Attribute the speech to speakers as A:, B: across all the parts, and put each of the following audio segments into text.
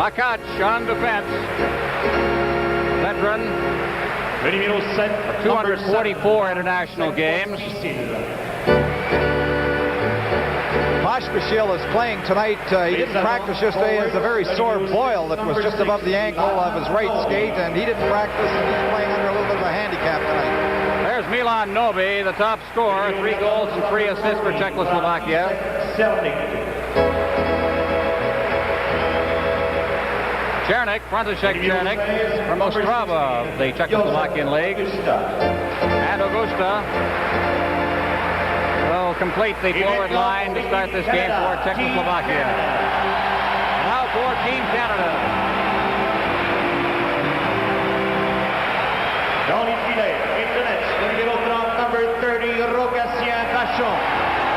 A: Makac on defense. Veteran. 244 international games.
B: Pospisil is playing tonight. He didn't practice yesterday. He has a very sore boil that was just above the ankle of his right skate, and he didn't practice, and he's playing under a little bit of a handicap tonight.
A: There's Milan Novi, the top scorer, 3 goals and 3 assists for Czechoslovakia. Černík, František Černík from Ostrava of the Czechoslovakian League. And Augusta will complete the forward line to start this game for Czechoslovakia. Now for Team Canada.
C: Dans les filets, internet, numéro 30, number 30, Rogatien Vachon.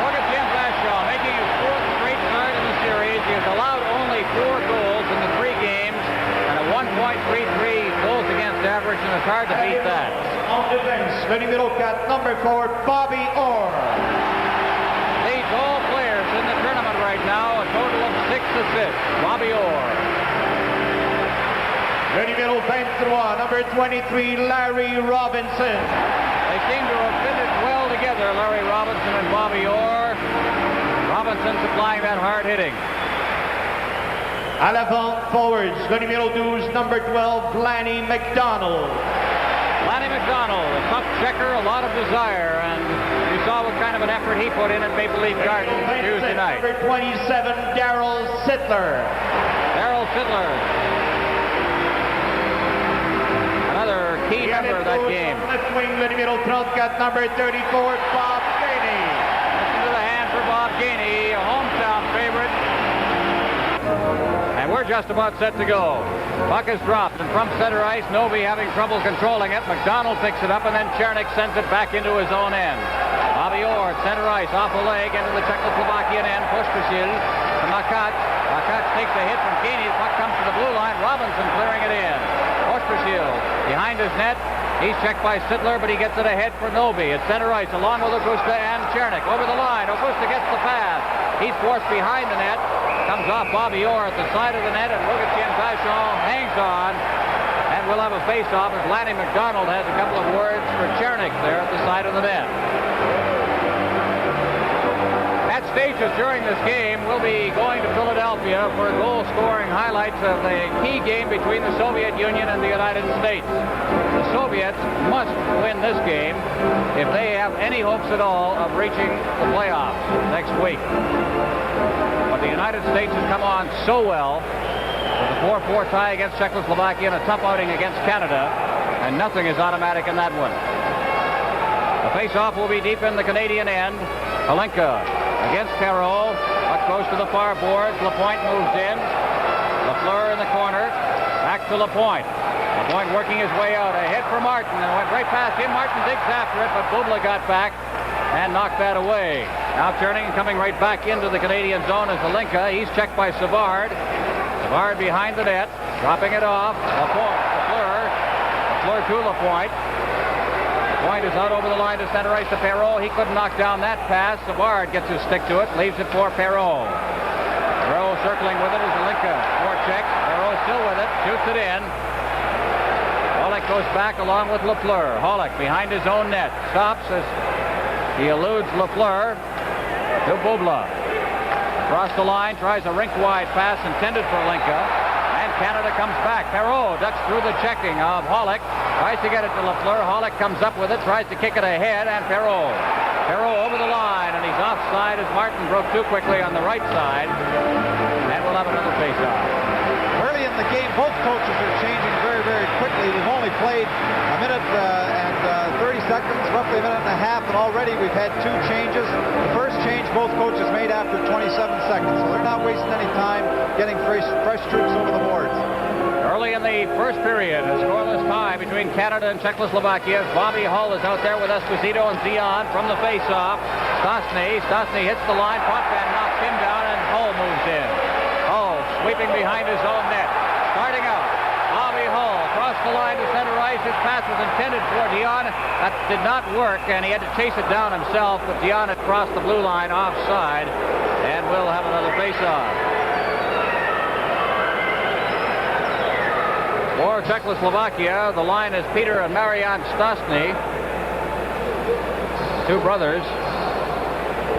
A: Rogatien Vachon making his 4th straight start in the series. He has allowed only 4 goals in the 3 games and a 1.33 goals against average, and it's hard to beat that.
C: En defense, le numéro 4, number 4, Bobby Orr.
A: Leads all players in the tournament right now, a total of 6 assists. Bobby Orr.
C: Le numéro 23, number 23, Larry Robinson.
A: They seem to have fitted well together, Larry Robinson and Bobby Orr. Robinson supplying that hard hitting.
C: À l'avant, forwards, le numéro 12, number 12, Lanny McDonald.
A: Lanny McDonald, a tough checker, a lot of desire, and you saw what kind of an effort he put in at Maple Leaf Gardens Tuesday night.
C: Number 27, Daryl Sittler.
A: Daryl Sittler. Another key member of that game.
C: Left wing, le numéro 34, number 34, Bob Gainey.
A: Listen to the hand for Bob Gainey, a hometown favorite. And we're just about set to go. Puck is dropped, and from center ice, Novi having trouble controlling it. McDonald picks it up, and then Černík sends it back into his own end. Bobby Orr at center ice, off a leg into the Czechoslovakian end. Pospisil to Makac. Makac takes a hit from Gainey. The puck comes to the blue line. Robinson clearing it in. Pospisil behind his net. He's checked by Sittler, but he gets it ahead for Novi at center ice, along with Augusta and Černík. Over the line. Augusta gets the pass. He's forced behind the net. Comes off Bobby Orr at the side of the net, and Rogatien Vachon hangs on. And we'll have a face-off as Lanny McDonald has a couple of words for Černík there at the side of the net. At stages during this game, we'll be going to Philadelphia for goal-scoring highlights of the key game between the Soviet Union and the United States. The Soviets must win this game if they have any hopes at all of reaching the playoffs next week. But the United States has come on so well with a 4-4 tie against Czechoslovakia and a tough outing against Canada, and nothing is automatic in that one. The face-off will be deep in the Canadian end. Palenka against Perreault. Puck goes to the far boards. Lapointe moves in. Lafleur in the corner. Back to Lapointe. Lapointe working his way out. A hit for Martin, and went right past him. Martin digs after it, but Bubla got back and knocked that away. Now turning and coming right back into the Canadian zone is Palenka. He's checked by Savard. Savard behind the net, dropping it off. Lafleur to Lapointe. Lapointe is out over the line to center ice to Perreault. He couldn't knock down that pass. Savard gets his stick to it, leaves it for Perreault. Perreault circling with it as Palenka forecheck. Perreault still with it, shoots it in. Hollick goes back along with Lafleur. Hollick behind his own net, stops as he eludes Lafleur to Bubla. Across the line, tries a rink-wide pass intended for Linka. And Canada comes back. Perreault ducks through the checking of Hollick. Tries to get it to Lafleur. Hollick comes up with it, tries to kick it ahead, and Perreault over the line, and he's offside as Martin broke too quickly on the right side. And we'll have another face-off.
B: Early in the game, both coaches are changing very, very quickly. We've only played a minute and 30 seconds, roughly a minute and a half, and already we've had 2 changes. The first change both coaches made after 27 seconds, so they're not wasting any time getting fresh troops over the boards.
A: Early in the first period, a scoreless tie between Canada and Czechoslovakia. Bobby Hull is out there with Esposito and Zion from the face-off. Stastny hits the line. Potvin knocks him down, and Hull moves in. Hull sweeping behind his own net. Starting out, Bobby Hull across the line to center ice. His pass was intended for Dion. That did not work, and he had to chase it down himself, but Dion had crossed the blue line offside, and we'll have another face-off. For Czechoslovakia, the line is Peter and Marian Stastny, two brothers,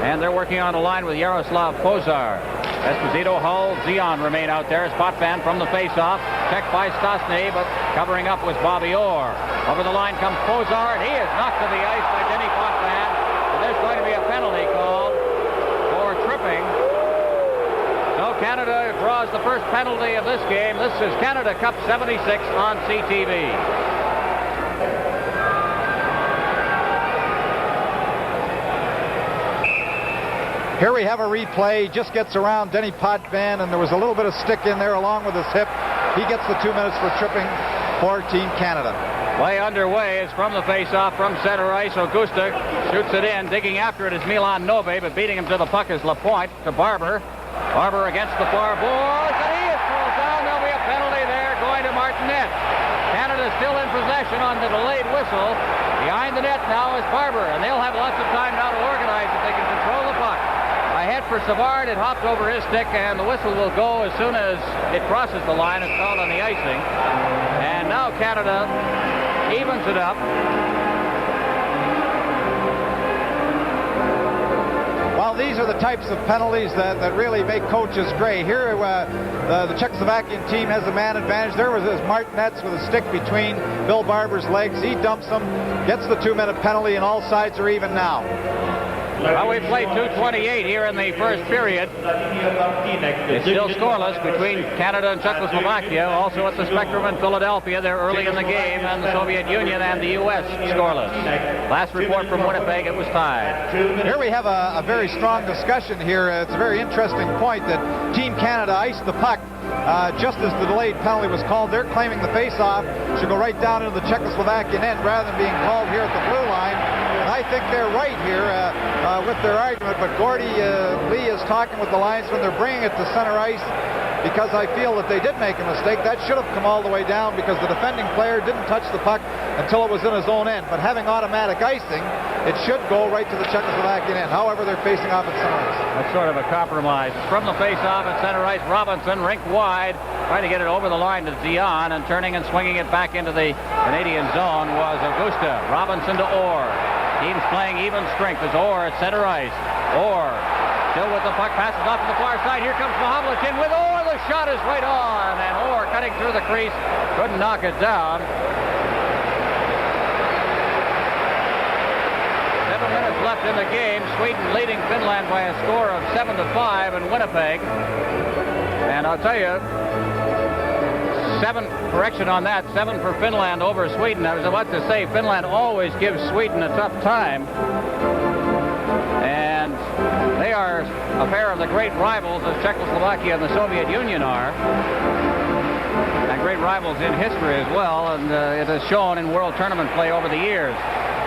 A: and they're working on a line with Yaroslav Pozar. Esposito, Hull, Zion remain out there as Potvin from the face-off. Checked by Stastny, but covering up was Bobby Orr. Over the line comes Pozar, and he is knocked to the ice by Denny Potvin. And there's going to be a penalty called for tripping. So Canada draws the first penalty of this game. This is Canada Cup 76 on CTV.
B: Here we have a replay. Just gets around Denny Potvin, and there was a little bit of stick in there along with his hip. He gets the 2 minutes for tripping for Team Canada.
A: Play underway. It's from the face-off from center ice. Augusta shoots it in. Digging after it is Milan Nove, but beating him to the puck is Lapointe to Barber. Barber against the far boards, and he is pulled down. There'll be a penalty there going to Martinet. Canada still in possession on the delayed whistle. Behind the net now is Barber, and they'll have lots of time now to organize if they can control the puck. Ahead for Savard, it hopped over his stick, and the whistle will go as soon as it crosses the line. It's called on the icing. And now Canada evens it up.
B: Well, these are the types of penalties that really make coaches gray. Here, the Czechoslovakian team has the man advantage. There was Martinets with a stick between Bill Barber's legs. He dumps them, gets the 2-minute penalty, and all sides are even now.
A: Well, we played 2:28 here in the first period. It's still scoreless between Canada and Czechoslovakia. Also at the Spectrum in Philadelphia, they're early in the game, and the Soviet Union and the U.S. scoreless. Last report from Winnipeg, it was tied.
B: Here we have a very strong discussion here. It's a very interesting point that Team Canada iced the puck just as the delayed penalty was called. They're claiming the face-off should go right down into the Czechoslovakian end rather than being called here at the blue line. And I think they're right here with their argument, but Gordy Lee is talking with the linesman. They're bringing it to center ice because I feel that they did make a mistake. That should have come all the way down because the defending player didn't touch the puck until it was in his own end. But having automatic icing, it should go right to the Czechoslovakian end. However, they're facing off at center ice.
A: That's sort of a compromise. From the face-off at center ice, Robinson, rink wide, trying to get it over the line to Zion, and turning and swinging it back into the Canadian zone was Augusta. Robinson to Orr. Teams playing even strength as Orr at center ice. Orr still with the puck, passes off to the far side. Here comes Mahovlich in with Orr. The shot is right on, and Orr cutting through the crease. Couldn't knock it down. 7 minutes left in the game. Sweden leading Finland by a score of 7-5 in Winnipeg. And I'll tell you, 7 for Finland over Sweden. I was about to say Finland always gives Sweden a tough time. And they are a pair of the great rivals as Czechoslovakia and the Soviet Union are. And great rivals in history as well. And it has shown in world tournament play over the years.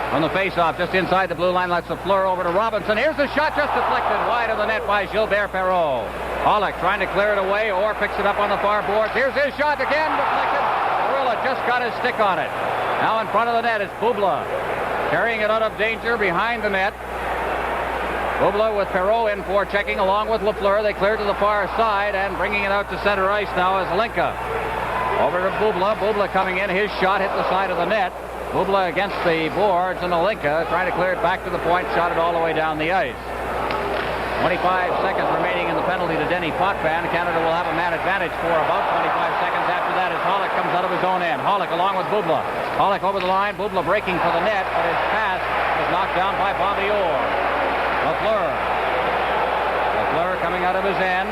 A: On the face-off, just inside the blue line, lets the floor over to Robinson. Here's the shot, just deflected wide of the net by Gilbert Perreault. Pollock trying to clear it away, or picks it up on the far boards. Here's his shot again, deflected. Gorilla just got his stick on it. Now in front of the net is Bubla, carrying it out of danger behind the net. Bubla with Perreault in for checking along with Lafleur. They clear to the far side, and bringing it out to center ice now is Linka. Over to Bubla. Bubla coming in. His shot hit the side of the net. Bubla against the boards, and Alinka trying to clear it back to the point, shot it all the way down the ice. 25 seconds remaining in the penalty to Denny Potvin. Canada will have a man advantage for about 25 seconds after that as Hollick comes out of his own end. Hollick along with Bubla. Hollick over the line. Bubla breaking for the net, but his pass is knocked down by Bobby Orr. Lafleur. Lafleur coming out of his end.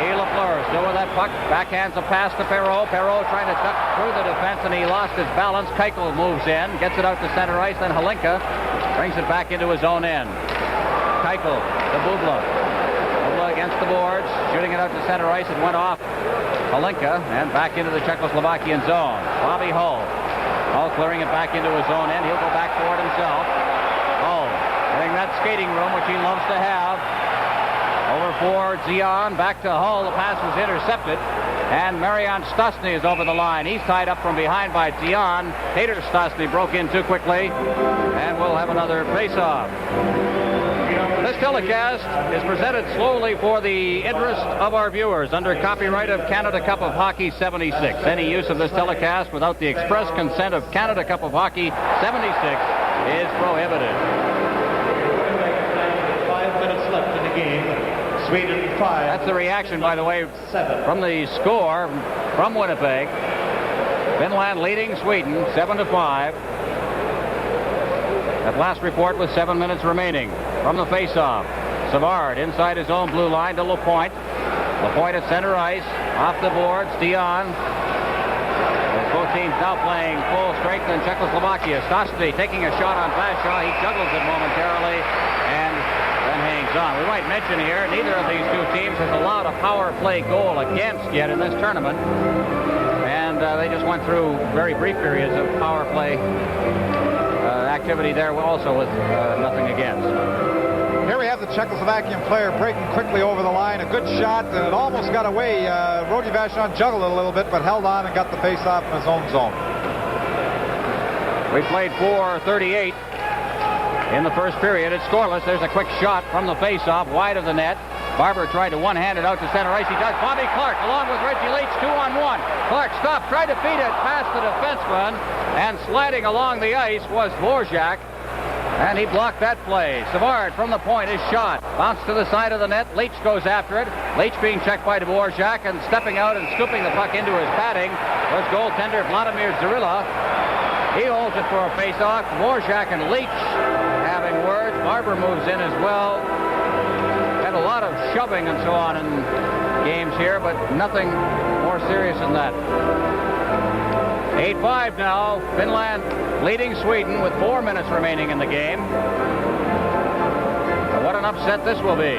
A: Lafleur still with that puck, backhands a pass to Perreault. Perreault trying to duck through the defense, and he lost his balance. Keuchel moves in, gets it out to center ice, then Halinka brings it back into his own end. Keuchel to Bubla. Bubla against the boards, shooting it out to center ice. It went off Halinka and back into the Czechoslovakian zone. Bobby Hull. Hull clearing it back into his own end. He'll go back for it himself. Hull getting that skating room, which he loves to have. Over for Zion, back to Hull. The pass was intercepted, and Marian Stastny is over the line. He's tied up from behind by Zion. Peter Stastny broke in too quickly, and we'll have another face-off. This telecast is presented slowly for the interest of our viewers under copyright of Canada Cup of Hockey 76. Any use of this telecast without the express consent of Canada Cup of Hockey 76 is prohibited.
C: 5 minutes left in the game. Sweden 5.
A: That's the reaction, by the way, from the score from Winnipeg. Finland leading Sweden 7-5. That last report with 7 minutes remaining. From the face-off, Savard inside his own blue line to LaPointe. LaPointe at center ice, off the boards, Dion. Both teams now playing full strength in Czechoslovakia. Stastny taking a shot on Vashon. He juggles it momentarily and then hangs on. We might mention here, neither of these two teams has allowed a power play goal against yet in this tournament. And they just went through very brief periods of power play activity there also with nothing against.
B: Here we have the Czechoslovakian player breaking quickly over the line. A good shot, and it almost got away. Rodi Vashon juggled it a little bit, but held on and got the face-off in his own zone.
A: We played 4:38 in the first period. It's scoreless. There's a quick shot from the face-off, wide of the net. Barber tried to one-hand it out to center ice. He does. Bobby Clark along with Reggie Leach, 2-on-1. Clark stopped, tried to feed it past the defenseman, and sliding along the ice was Dvorak, and he blocked that play. Savard from the point is shot. Bounced to the side of the net. Leach goes after it. Leach being checked by Dvorak, and stepping out and scooping the puck into his padding was goaltender Vladimir Zarilla. He holds it for a face-off. Dvorak and Leach having words. Barber moves in as well. A lot of shoving and so on in games here, but nothing more serious than that. 8-5 now. Finland leading Sweden with 4 minutes remaining in the game. What an upset this will be,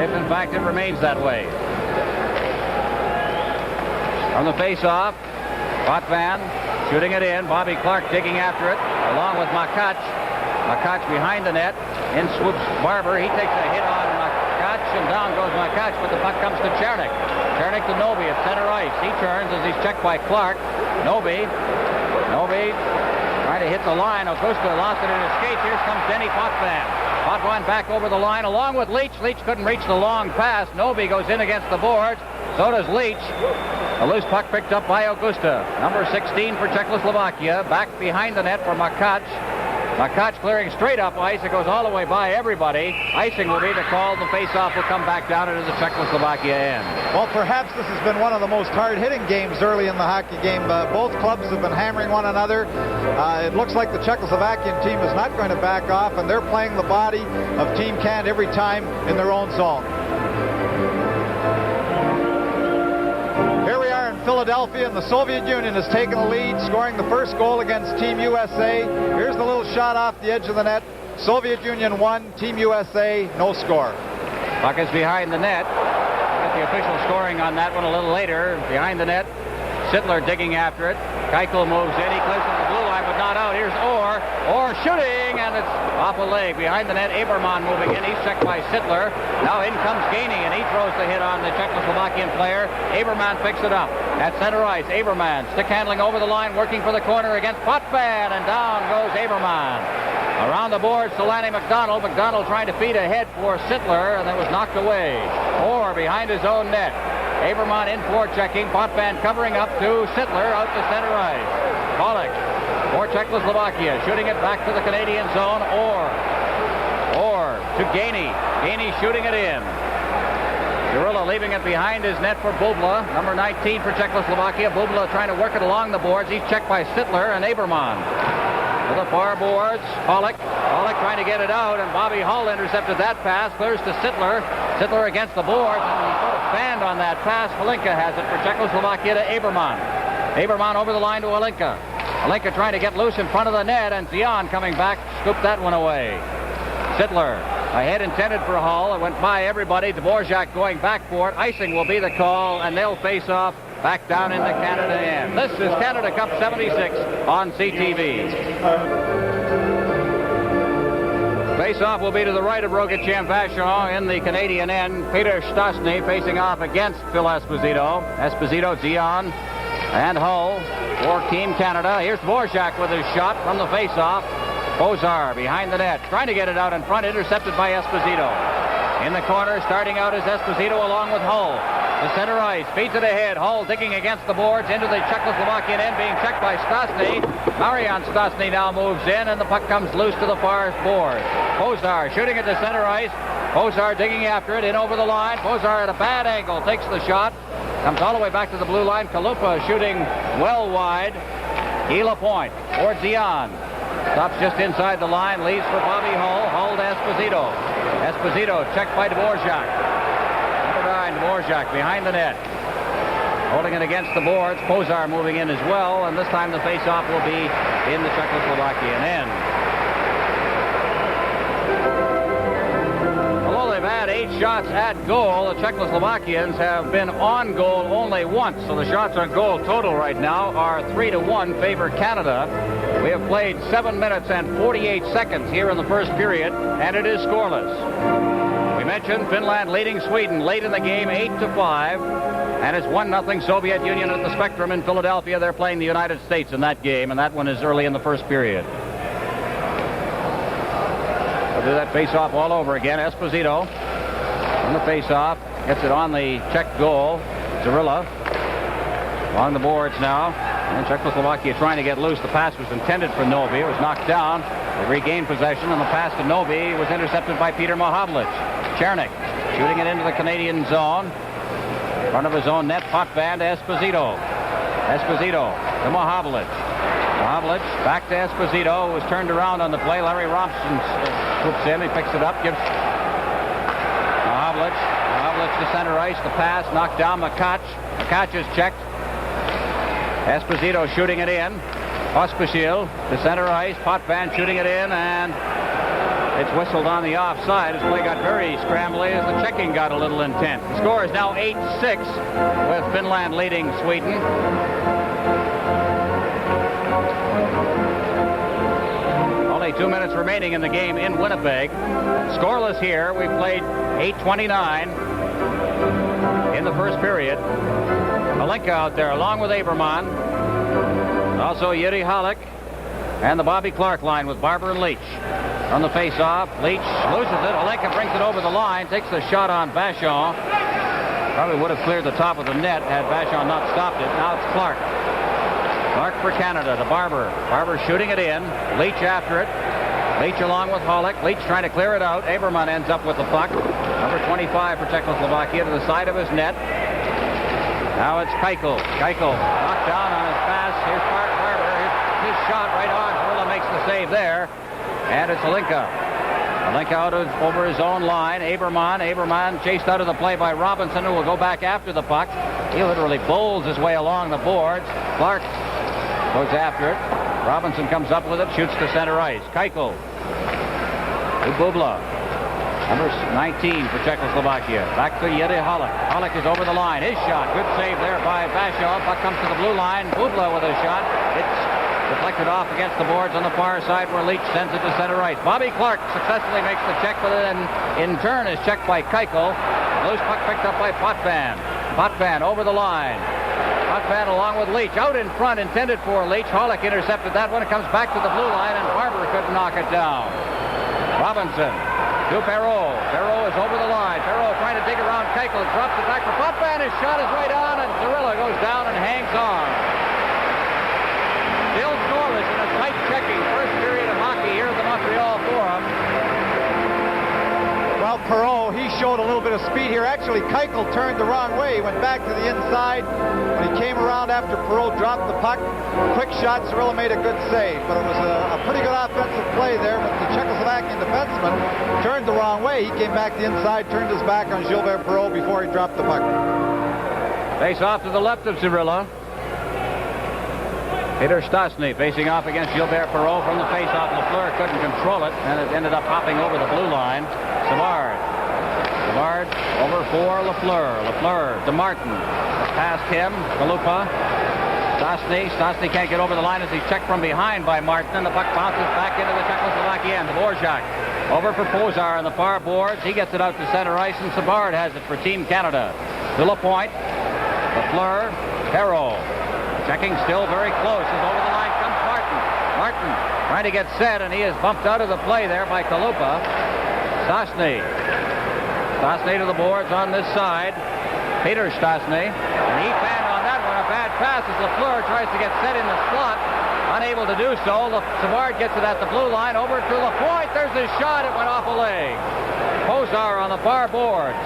A: if in fact it remains that way. From the face-off, Potvin shooting it in. Bobby Clark digging after it, along with Makac. Makac behind the net. In swoops Barber. He takes a hit on and down goes Makac, but the puck comes to Chernik. Chernik to Noby at center ice. He turns as he's checked by Clark. Noby trying to hit the line. Augusta lost it in his skates. Here comes Denny Potvin. Potvin back over the line along with Leach. Leach couldn't reach the long pass. Noby goes in against the boards. So does Leach. A loose puck picked up by Augusta. Number 16 for Czechoslovakia. Back behind the net for Makac. Makac clearing straight up ice. It goes all the way by everybody. Icing will be the call. The face-off will come back down into the Czechoslovakia end.
B: Well, perhaps this has been one of the most hard-hitting games early in the hockey game. Both clubs have been hammering one another. It looks like the Czechoslovakian team is not going to back off, and they're playing the body of Team Canada every time in their own zone. Philadelphia, and the Soviet Union has taken the lead, scoring the first goal against Team USA. Here's the little shot off the edge of the net. Soviet Union 1, Team USA, no score.
A: Puck is behind the net. Get the official scoring on that one a little later. Behind the net, Sittler digging after it. Keuchel moves in. He clips to the blue line, but not out. Here's Orr. Orr shooting, and it's off a leg. Behind the net, Aberman moving in. He's checked by Sittler. Now in comes Gainey, and he throws the hit on the Czechoslovakian player. Aberman picks it up. At center ice, Aberman stick handling over the line, working for the corner against Potvin, and down goes Aberman. Around the boards to Lanny McDonald. McDonald trying to feed ahead for Sittler, and that was knocked away. Orr behind his own net. Aberman in for checking. Potvin covering up to Sittler out to center ice. Pollock for Czechoslovakia, shooting it back to the Canadian zone. Orr to Gainey. Gainey shooting it in. Zarilla leaving it behind his net for Bubla, number 19 for Czechoslovakia. Bubla trying to work it along the boards. He's checked by Sittler and Aberman. To the far boards, Pollock trying to get it out, and Bobby Hull intercepted that pass. Clears to Sittler. Sittler against the boards, and he sort of fanned on that pass. Holinka has it for Czechoslovakia to Aberman. Aberman over the line to Holinka. Holinka trying to get loose in front of the net, and Zion coming back, scooped that one away. Sittler, a head intended for Hull. It went by everybody. Dvorak going back for it. Icing will be the call, and they'll face off back down in the Canada end. This is Canada Cup 76 on CTV. Face-off will be to the right of Rogic and Vashon in the Canadian end. Peter Stastny facing off against Phil Esposito. Esposito, Zion, and Hull for Team Canada. Here's Dvorak with his shot from the face-off. Bozar behind the net, trying to get it out in front, intercepted by Esposito. In the corner, starting out is Esposito along with Hull. The center ice, feeds it ahead. Hull digging against the boards into the Czechoslovakian end, being checked by Stastny. Marian Stastny now moves in, and the puck comes loose to the far board. Bozar shooting at the center ice. Bozar digging after it, in over the line. Bozar at a bad angle, takes the shot. Comes all the way back to the blue line. Kalupa shooting well wide. Gila Point towards Zion. Stops just inside the line, leaves for Bobby Hull. Hull to Esposito. Esposito checked by Dvorak. Number 9, Dvorak behind the net. Holding it against the boards. Bozar moving in as well, and this time the face-off will be in the Czechoslovakian end. Although they've had 8 shots at goal, the Czechoslovakians have been on goal only once, so the shots on goal total right now are 3-1 favor Canada. We have played 7 minutes and 48 seconds here in the first period, and it is scoreless. We mentioned Finland leading Sweden late in the game 8-5, and it's 1-0 Soviet Union at the Spectrum in Philadelphia. They're playing the United States in that game, and that one is early in the first period. They'll do that face-off all over again. Esposito on the face-off, gets it on the Czech goal. Zarilla along the boards now. And Czechoslovakia trying to get loose. The pass was intended for Novi. It was knocked down. They regained possession, and the pass to Novi was intercepted by Peter Mohavlic. Chernik shooting it into the Canadian zone. In front of his own net, Potvin to Esposito. Esposito to Mohavlic. Mohavlic back to Esposito, who was turned around on the play. Larry Robson swoops in. He picks it up, gives Mohavlic. Mohavlic to center ice. The pass knocked down Makac. Makac is checked. Esposito shooting it in. Pospisil to center ice. Potvin shooting it in, and it's whistled on the offside. His play got very scrambly as the checking got a little intense. The score is now 8-6 with Finland leading Sweden. Only 2 minutes remaining in the game in Winnipeg. Scoreless here. We've played 8:29 in the first period. Malenka out there along with Aberman. Also Yuri Halleck and the Bobby Clark line with Barber and Leach. On the face-off, Leach loses it. Malenka brings it over the line, takes the shot on Vachon. Probably would have cleared the top of the net had Vachon not stopped it. Now it's Clark. Clark for Canada to Barber. Barber shooting it in. Leach after it. Leach along with Halleck. Leach trying to clear it out. Aberman ends up with the puck. Number 25 for Czechoslovakia to the side of his net. Now it's Keuchel. Keuchel knocked down on his pass. Here's Barber. His shot right on. Hurla makes the save there. And it's Alinka. Alinka out over his own line. Aberman chased out of the play by Robinson, who will go back after the puck. He literally bowls his way along the boards. Clark goes after it. Robinson comes up with it, shoots to center ice. Keuchel to Bubla. Number 19 for Czechoslovakia. Back to Yuri Halleck. Halleck is over the line. His shot. Good save there by Vachon. Puck comes to the blue line. Bubla with a shot. It's deflected off against the boards on the far side where Leach sends it to center right. Bobby Clark successfully makes the check, but then in turn is checked by Keuchel. Loose puck picked up by Potvin. Potvin over the line. Potvin along with Leach. Out in front, intended for Leach. Halleck intercepted that one. It comes back to the blue line, and Barber couldn't knock it down. Robinson to Perreault. Perreault is over the line. Perreault trying to dig around Keuchel. Drops it back for Potvin. His shot is right on, and Zarilla goes down and hangs on. Still scoreless in a tight checking first period of hockey here at the Montreal Forum.
B: Well, Perreault, he showed a little bit of speed here. Actually, Keuchel turned the wrong way. He went back to the inside, and he came around after Perreault dropped the puck. Quick shot, Zarilla made a good save, but it was a pretty good offensive play there. But the Czechoslovakian defenseman turned the wrong way. He came back to the inside, turned his back on Gilbert Perreault before he dropped the puck.
A: Face off to the left of Zarilla. Peter Stastny facing off against Gilbert Perreault from the face-off. Lafleur couldn't control it, and it ended up hopping over the blue line. Savard. Savard over for Lafleur. Lafleur to Martin. Past him, Kalupa. Stastny can't get over the line as he's checked from behind by Martin, and the puck bounces back into the Czechoslovakia end. Dvorak over for Bozar on the far boards. He gets it out to center ice, and Savard has it for Team Canada. To Lapointe. Lafleur. Perreault. Checking still very close. As over the line comes Martin. Martin trying to get set, and he is bumped out of the play there by Kalupa. Stastny. Stastny to the boards on this side. Peter Stastny. And he fanned on that one. A bad pass as Lafleur tries to get set in the slot. Unable to do so. Savard gets it at the blue line. Over to Lapointe. There's his shot. It went off a leg. Posar on the far boards.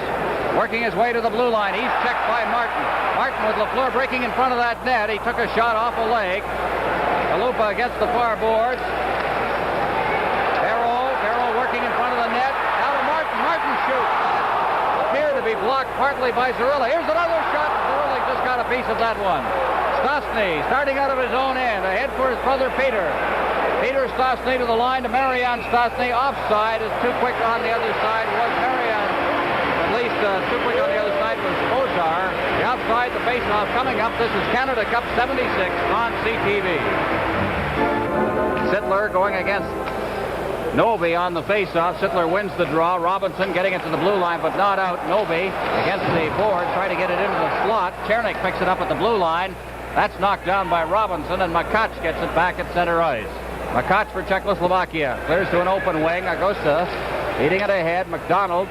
A: Working his way to the blue line. He's checked by Martin. Martin with Lafleur breaking in front of that net. He took a shot off a leg. Kalupa against the far boards. Farrell working in front of the net. Now to Martin. Martin shoots. Appeared to be blocked partly by Zarilla. Here's another shot. Zarilla just got a piece of that one. Stastny starting out of his own end. Ahead for his brother Peter. Peter Stastny to the line to Marianne Stastny. Offside is too quick on the other side. Was Marianne. At least too quick on the other side was Posar. The outside, the face-off coming up. This is Canada Cup 76 on CTV. Sittler going against Novi on the face-off. Sittler wins the draw. Robinson getting it to the blue line, but not out. Novi against the board, trying to get it into the slot. Chernik picks it up at the blue line. That's knocked down by Robinson, and Makach gets it back at center ice. Makach for Czechoslovakia. Clears to an open wing. Augusta beating it ahead. McDonald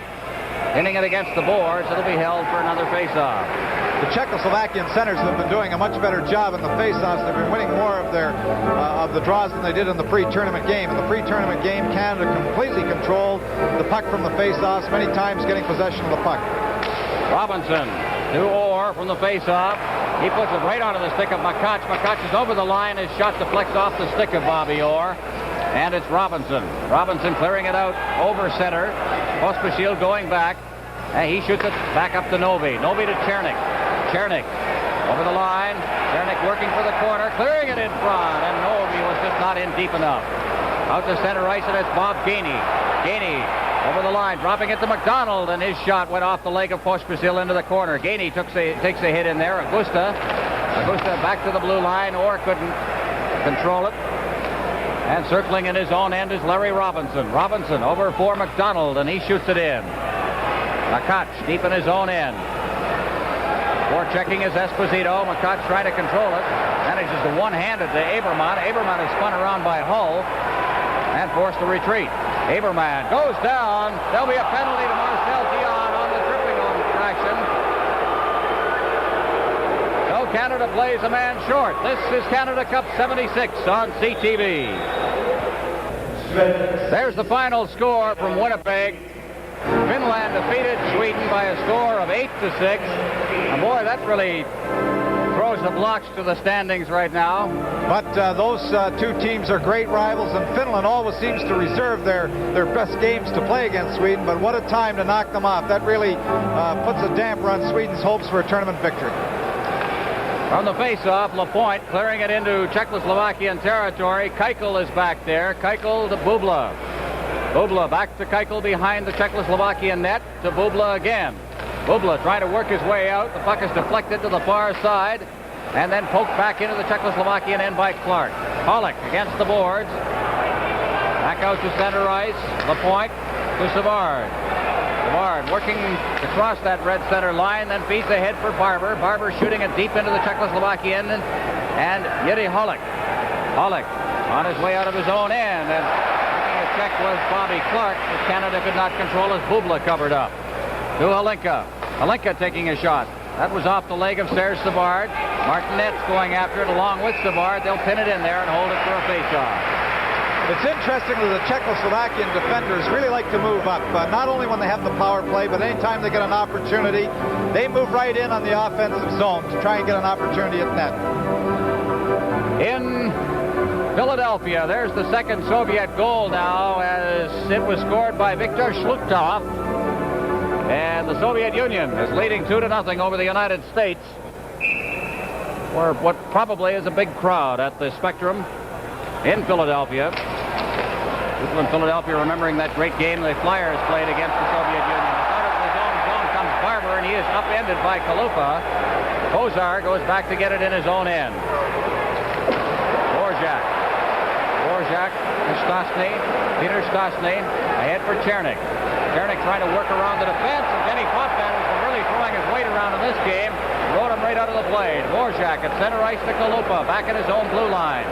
A: hitting it against the boards. It'll be held for another face-off.
B: The Czechoslovakian centers have been doing a much better job in the face-offs. They've been winning more of their of the draws than they did in the pre-tournament game. In the pre-tournament game, Canada completely controlled the puck from the face-offs, many times getting possession of the puck.
A: Robinson to Orr from the face-off. He puts it right onto the stick of Makach. Makach is over the line. His shot deflects off the stick of Bobby Orr. And it's Robinson. Robinson clearing it out over center. Pospisil going back. And he shoots it back up to Novi. Novi to Chernik. Chernik over the line. Chernik working for the corner. Clearing it in front. And Novi was just not in deep enough. Out to center ice, and it's Bob Gainey. Gainey over the line, dropping it to McDonald, and his shot went off the leg of Pospisil into the corner. Gainey takes a hit in there. Augusta back to the blue line. Orr couldn't control it. And circling in his own end is Larry Robinson. Robinson over for McDonald, and he shoots it in. Makach deep in his own end. Forechecking is Esposito. Makach trying to control it. Manages to one-handed to Aberman. Aberman is spun around by Hull and forced to retreat. Aberman goes down. There'll be a penalty to Marcel Dion on the tripping infraction. So Canada plays a man short. This is Canada Cup 76 on CTV. There's the final score from Winnipeg. Finland defeated Sweden by a score of 8-6. And boy, that really throws the blocks to the standings right now.
B: But those two teams are great rivals, and Finland always seems to reserve their best games to play against Sweden. But what a time to knock them off. That really puts a damper on Sweden's hopes for a tournament victory.
A: From the face-off, Lapointe clearing it into Czechoslovakian territory. Keuchel is back there. Keuchel to Bubla. Bubla back to Keuchel behind the Czechoslovakian net to Bubla again. Bubla trying to work his way out. The puck is deflected to the far side and then poked back into the Czechoslovakian end by Clark. Pollock against the boards. Back out to center ice. Lapointe to Savard. Savard working across that red center line, then feeds ahead for Barber. Barber shooting it deep into the Czechoslovakian end. And Jiri Holek. Holek on his way out of his own end. And check was Bobby Clark, but Canada could not control as Bubla covered up. To Halinka. Halinka taking a shot. That was off the leg of Serge Savard. Martinet's going after it along with Savard. They'll pin it in there and hold it for a face-off.
B: It's interesting that the Czechoslovakian defenders really like to move up. Not only when they have the power play, but anytime they get an opportunity, they move right in on the offensive zone to try and get an opportunity at net.
A: In Philadelphia, there's the second Soviet goal now, as it was scored by Viktor Shlutov. And the Soviet Union is leading 2-0 over the United States, for what probably is a big crowd at the Spectrum in Philadelphia. People in Philadelphia remembering that great game the Flyers played against the Soviet Union. Out of his own zone comes Barber, and he is upended by Kalupa. Posar goes back to get it in his own end. Dvorak to Stastny. Peter Stastny ahead for Chernik. Chernik trying to work around the defense, and Denny Potvin has been really throwing his weight around in this game. Rode him right out of the play. Dvorak at center ice to Kalupa, back at his own blue line.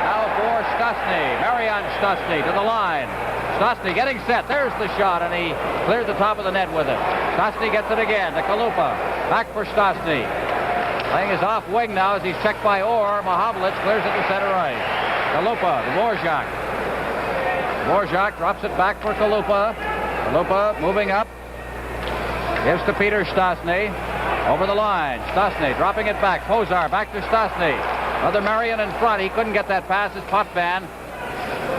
A: Now for Stastny. Stastny, Marian Stastny to the line. Stastny getting set. There's the shot, and he cleared the top of the net with it. Stastny gets it again to Kalupa. Back for Stastny. Playing his off wing now as he's checked by Orr. Mahavlich clears it to center right. Kalupa to Dvorak. Dvorak drops it back for Kalupa. Kalupa moving up. Gives to Peter Stastny. Over the line. Stastny dropping it back. Pozar back to Stastny. Another Marion in front. He couldn't get that pass. It's Potvin.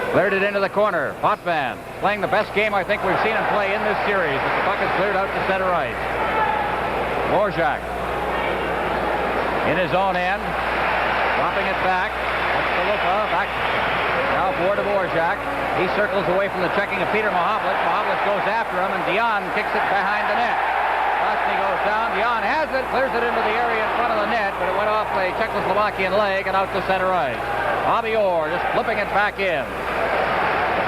A: Cleared it into the corner. Potvin playing the best game I think we've seen him play in this series. But the puck is cleared out to center right. Dvorak in his own end. Dropping it back. That's Kalupa. Back now for Dvorak. He circles away from the checking of Peter Mahavlich. Mahavlich goes after him, and Dion kicks it behind the net. Stastny goes down. Dion has it. Clears it into the area in front of the net, but it went off a Czechoslovakian leg and out to center right. Bobby Orr just flipping it back in.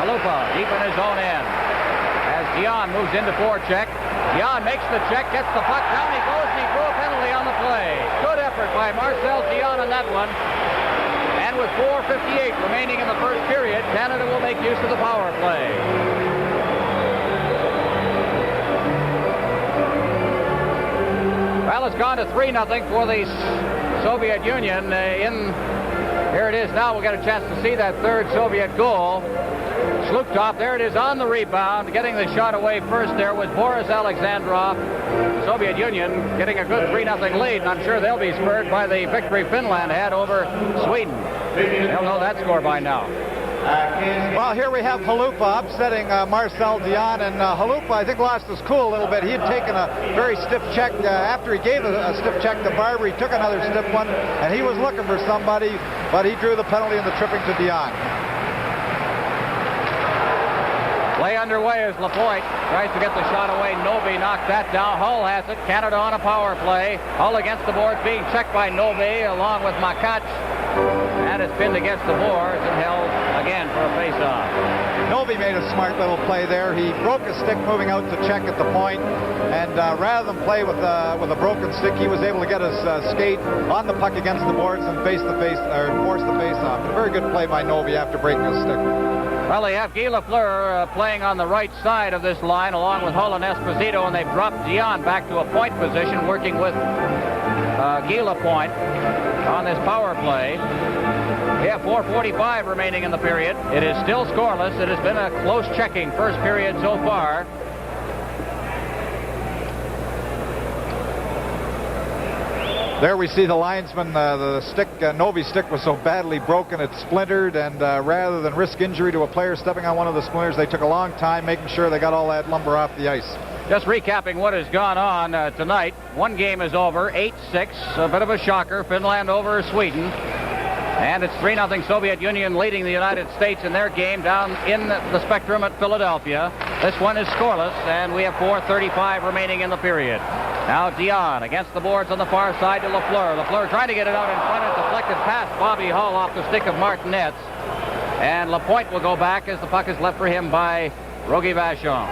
A: Kalupa deep in his own end. As Dion moves into forecheck. Dion makes the check, gets the puck, down he goes, and he drew a penalty on the play. Good effort by Marcel Dion on that one. And with 4:58 remaining in the first period, Canada will make use of the power play. Well, it's gone to 3-0 for the Soviet Union. Here it is now. We'll get a chance to see that third Soviet goal. Slukov, there it is on the rebound. Getting the shot away first there was Boris Alexandrov. The Soviet Union getting a good 3-0 lead, and I'm sure they'll be spurred by the victory Finland had over Sweden. They'll know that score by now.
B: Well, here we have Halupa upsetting Marcel Dion, and Halupa, I think, lost his cool a little bit. He had taken a very stiff check. After he gave a stiff check to Barber, he took another stiff one, and he was looking for somebody, but he drew the penalty in the tripping to Dion.
A: Play underway as Lapointe tries to get the shot away. Novi knocked that down. Hull has it. Canada on a power play. Hull against the boards, being checked by Novi along with Makach. And it's pinned against the boards and held again for a face-off.
B: Novi made a smart little play there. He broke his stick moving out to check at the point, and rather than play with a broken stick, he was able to get his skate on the puck against the boards and force the face-off. A very good play by Novi after breaking his stick.
A: Well, they have Guy Lafleur playing on the right side of this line along with Hull and Esposito, and they've dropped Dion back to a point position working with Guy Lapointe on this power play. We have 4:45 remaining in the period. It is still scoreless. It has been a close checking first period so far.
B: There we see the linesman, the stick, Novi's stick was so badly broken it splintered, and rather than risk injury to a player stepping on one of the splinters, they took a long time making sure they got all that lumber off the ice.
A: Just recapping what has gone on tonight. One game is over, 8-6, a bit of a shocker. Finland over Sweden. And it's 3-0 Soviet Union leading the United States in their game down in the Spectrum at Philadelphia. This one is scoreless, and we have 4:35 remaining in the period. Now Dion against the boards on the far side to Lafleur. Lafleur trying to get it out in front. It's deflected past Bobby Hull off the stick of Martinez. And Lapointe will go back as the puck is left for him by Rogie Vachon.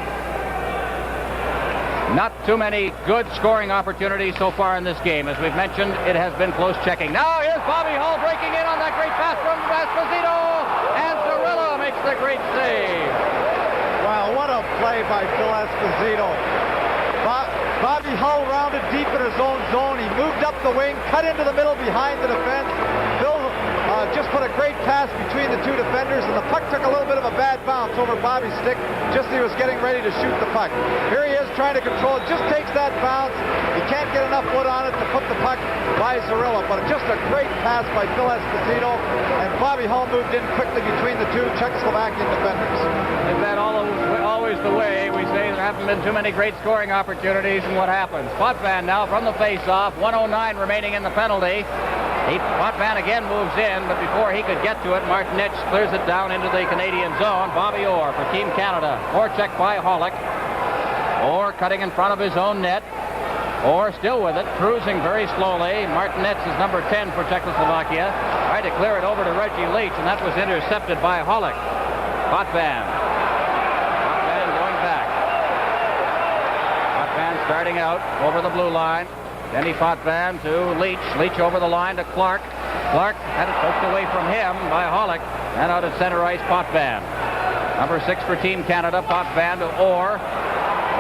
A: Not too many good scoring opportunities so far in this game. As we've mentioned, it has been close checking. Now here's Bobby Hull breaking in on that great pass from Esposito. And Cirillo makes the great save.
B: Wow, what a play by Phil Esposito. Bobby Hull rounded deep in his own zone. He moved up the wing, cut into the middle behind the defense. Phil just put a great pass between the two defenders, and the puck took a little bit of a bad bounce over Bobby's stick just as he was getting ready to shoot the puck. Here he is trying to control it, just takes that bounce. He can't get enough wood on it to put the puck by Cirillo, but just a great pass by Phil Esposito, and Bobby Hull moved in quickly between the two Czechoslovakian defenders.
A: Is that always the way? We say there haven't been too many great scoring opportunities, and what happens? Potvin now from the face-off, 1:09 remaining in the penalty. Potvin again moves in, but before he could get to it, Martinez clears it down into the Canadian zone. Bobby Orr for Team Canada. Orr checked by Hollick. Orr cutting in front of his own net. Orr still with it, cruising very slowly. Martinez is number 10 for Czechoslovakia. Tried to clear it over to Reggie Leach, and that was intercepted by Hollick. Potvin going back. Potvin starting out over the blue line. Denny Potvin to Leach. Leach over the line to Clark. Clark had it poked away from him by Hollick. And out at center ice, Potvin. Number 6 for Team Canada, Potvin to Orr.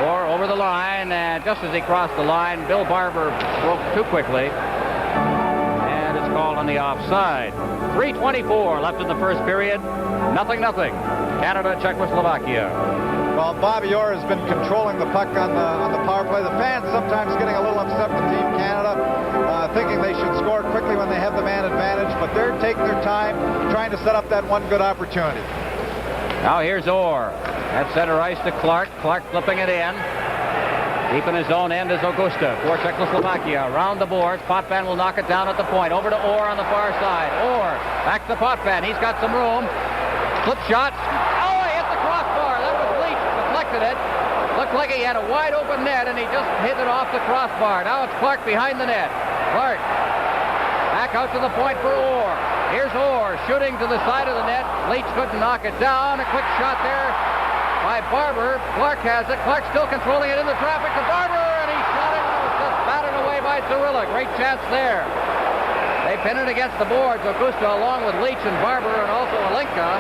A: Orr over the line, and just as he crossed the line, Bill Barber broke too quickly. And it's called on the offside. 3:24 left in the first period. 0-0. Canada, Czechoslovakia.
B: Well, Bobby Orr has been controlling the puck on the power play. The fans sometimes getting a little upset with Team Canada, thinking they should score quickly when they have the man advantage, but they're taking their time trying to set up that one good opportunity.
A: Now here's Orr. At center ice to Clark. Clark flipping it in. Deep in his own end is Augusta for Czechoslovakia. Around the boards. Potvin will knock it down at the point. Over to Orr on the far side. Orr back to Potvin. He's got some room. Flip shot. Oh, he hit the crossbar. That was Leach. Deflected it. Looked like he had a wide open net, and he just hit it off the crossbar. Now it's Clark behind the net. Clark back out to the point for Orr. Here's Orr shooting to the side of the net. Leach couldn't knock it down. A quick shot there by Barber. Clark has it. Clark still controlling it in the traffic to Barber, and he shot it, and it was just batted away by Zorilla. Great chance there. They pin it against the boards. Augusta along with Leach and Barber and also Alinka.